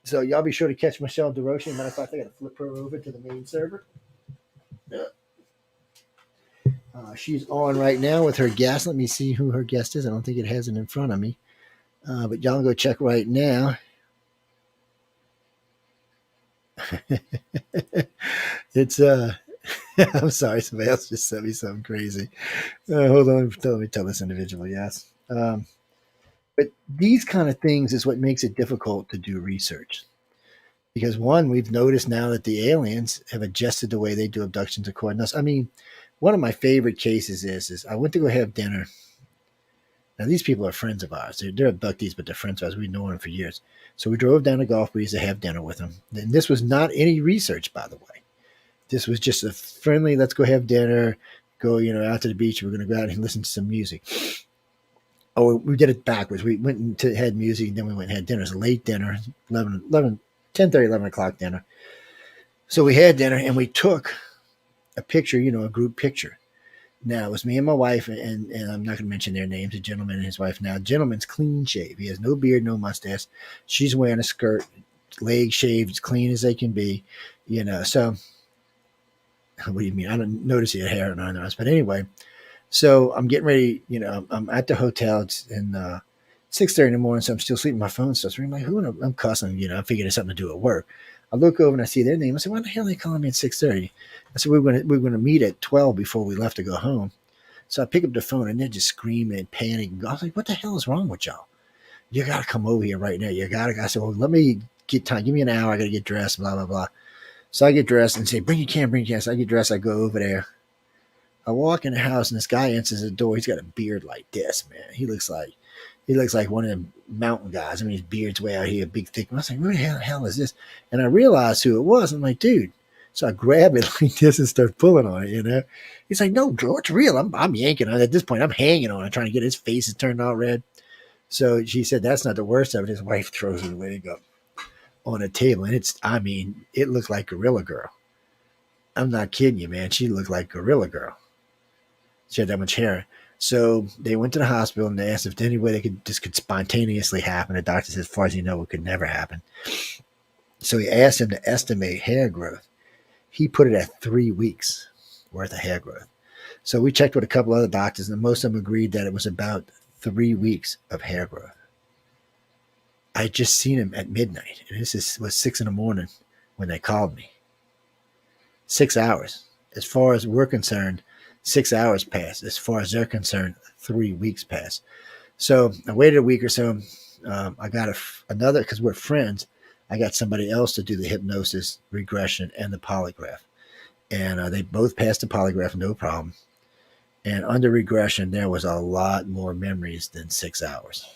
So y'all be sure to catch Michelle DeRoche. Matter of fact, I got to flip her over to the main server. She's on right now with her guest. Let me see who her guest is. I don't think it has it in front of me. But y'all go check right now. It's I'm sorry, somebody else just sent me something crazy. Hold on, let me tell this individual. Yes, but these kind of things is what makes it difficult to do research. Because one, we've noticed now that the aliens have adjusted the way they do abductions according to us. I mean, one of my favorite cases is I went to go have dinner. Now these people are friends of ours. They're abductees, but they're friends of ours. We've known them for years. So we drove down to Gulf Breeze to have dinner with them. And this was not any research, by the way. This was just a friendly, let's go have dinner, go, out to the beach. We're going to go out and listen to some music. Oh, we did it backwards. We went and had music, and then we went and had dinner. It was a late dinner, 11 o'clock dinner. So we had dinner, and we took a picture, a group picture. Now, it was me and my wife, and I'm not going to mention their names, a gentleman and his wife. Now, the gentleman's clean shaved. He has no beard, no mustache. She's wearing a skirt, legs shaved, as clean as they can be, So, what do you mean? I don't notice he had hair on us. But anyway, so I'm getting ready, I'm at the hotel. It's in 6:30 in the morning, so I'm still sleeping. My phone starts ringing. I'm like, who? I'm cussing, I figured it's something to do at work. I look over and I see their name. I said, why the hell are they calling me at 6:30? I said, we were going to meet at 12 before we left to go home. So I pick up the phone and they're just screaming and panicking. I was like, what the hell is wrong with y'all? You got to come over here right now. I said, well, let me get time. Give me an hour. I got to get dressed, blah, blah, blah. So I get dressed and say, bring your camera. So I get dressed. I go over there. I walk in the house and this guy answers the door. He's got a beard like this, man. He looks like one of them mountain guys. I mean, his beard's way out here, big, thick. I was like, who the hell is this? And I realized who it was. I'm like, dude. So I grab it like this and start pulling on it, He's like, no, Joe, it's real. I'm yanking on it. At this point, I'm hanging on it, trying to get his face turned all red. So she said, that's not the worst of it. His wife throws her leg up on a table. And it looked like Gorilla Girl. I'm not kidding you, man. She looked like Gorilla Girl. She had that much hair. So they went to the hospital and they asked if any way could spontaneously happen. The doctor said, as far as you know, it could never happen. So he asked him to estimate hair growth. He put it at 3 weeks worth of hair growth. So we checked with a couple other doctors, and most of them agreed that it was about 3 weeks of hair growth. I had just seen him at midnight, and this was 6 in the morning when they called me. 6 hours. As far as we're concerned, 6 hours passed. As far as they're concerned, 3 weeks passed. So I waited a week or so. I got another, because we're friends, I got somebody else to do the hypnosis, regression, and the polygraph. And they both passed the polygraph, no problem. And under regression, there was a lot more memories than 6 hours.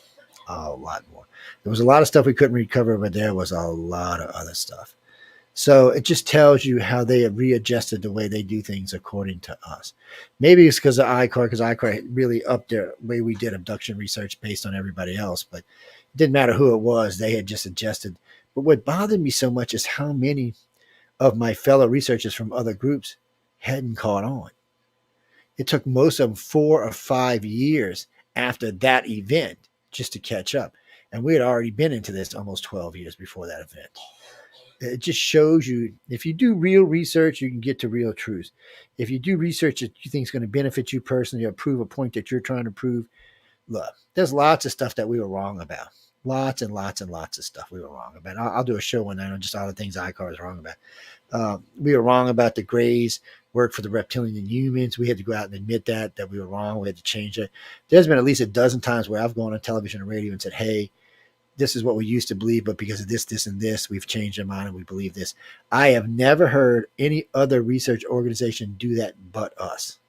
A lot more. There was a lot of stuff we couldn't recover, but there was a lot of other stuff. So it just tells you how they have readjusted the way they do things according to us. Maybe it's because of ICAR, because ICAR really upped their way we did abduction research based on everybody else. But it didn't matter who it was. They had just adjusted. But what bothered me so much is how many of my fellow researchers from other groups hadn't caught on. It took most of them 4 or 5 years after that event just to catch up. And we had already been into this almost 12 years before that event. It just shows you, if you do real research, you can get to real truth. If you do research that you think is going to benefit you personally or prove a point that you're trying to prove, look, there's lots of stuff that we were wrong about. Lots and lots and lots of stuff we were wrong about. I'll do a show one night on just all the things ICAR is wrong about. We were wrong about the Greys work for the reptilian and humans. We had to go out and admit that we were wrong. We had to change it. There's been at least a dozen times where I've gone on television and radio and said, hey, this is what we used to believe, but because of this, this, and this, we've changed our mind and we believe this. I have never heard any other research organization do that but us.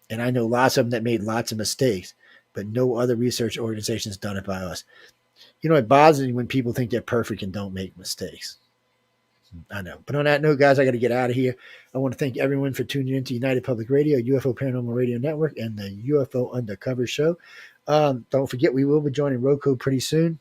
And I know lots of them that made lots of mistakes, but no other research organization has done it by us. It bothers me when people think they're perfect and don't make mistakes. I know. But on that note, guys, I got to get out of here. I want to thank everyone for tuning in to United Public Radio, UFO Paranormal Radio Network, and the UFO Undercover Show. Don't forget, we will be joining Roku pretty soon.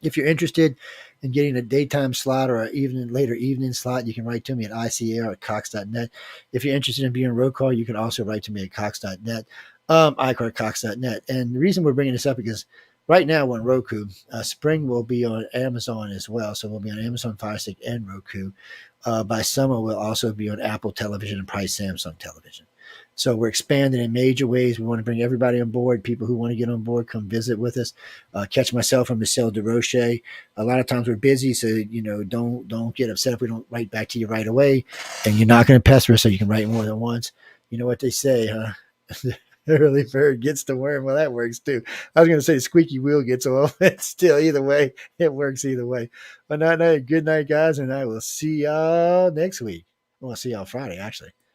If you're interested in getting a daytime slot or an later evening slot, you can write to me at ICAR@cox.net. If you're interested in being Roku, you can also write to me at cox.net, ICAR@cox.net. And the reason we're bringing this up is because right now on Roku, Spring will be on Amazon as well. So we'll be on Amazon Fire Stick and Roku. By summer, we'll also be on Apple Television and probably Samsung Television. So we're expanding in major ways. We want to bring everybody on board. People who want to get on board, come visit with us. Catch myself and Michelle DeRoche. A lot of times we're busy, so don't get upset if we don't write back to you right away. And you're not going to pester us, so you can write more than once. You know what they say, huh? The early bird gets the worm. Well, that works too. I was going to say squeaky wheel gets off. It's still either way. It works either way. But good night, guys, and I will see y'all next week. Well, I'll see y'all Friday, actually.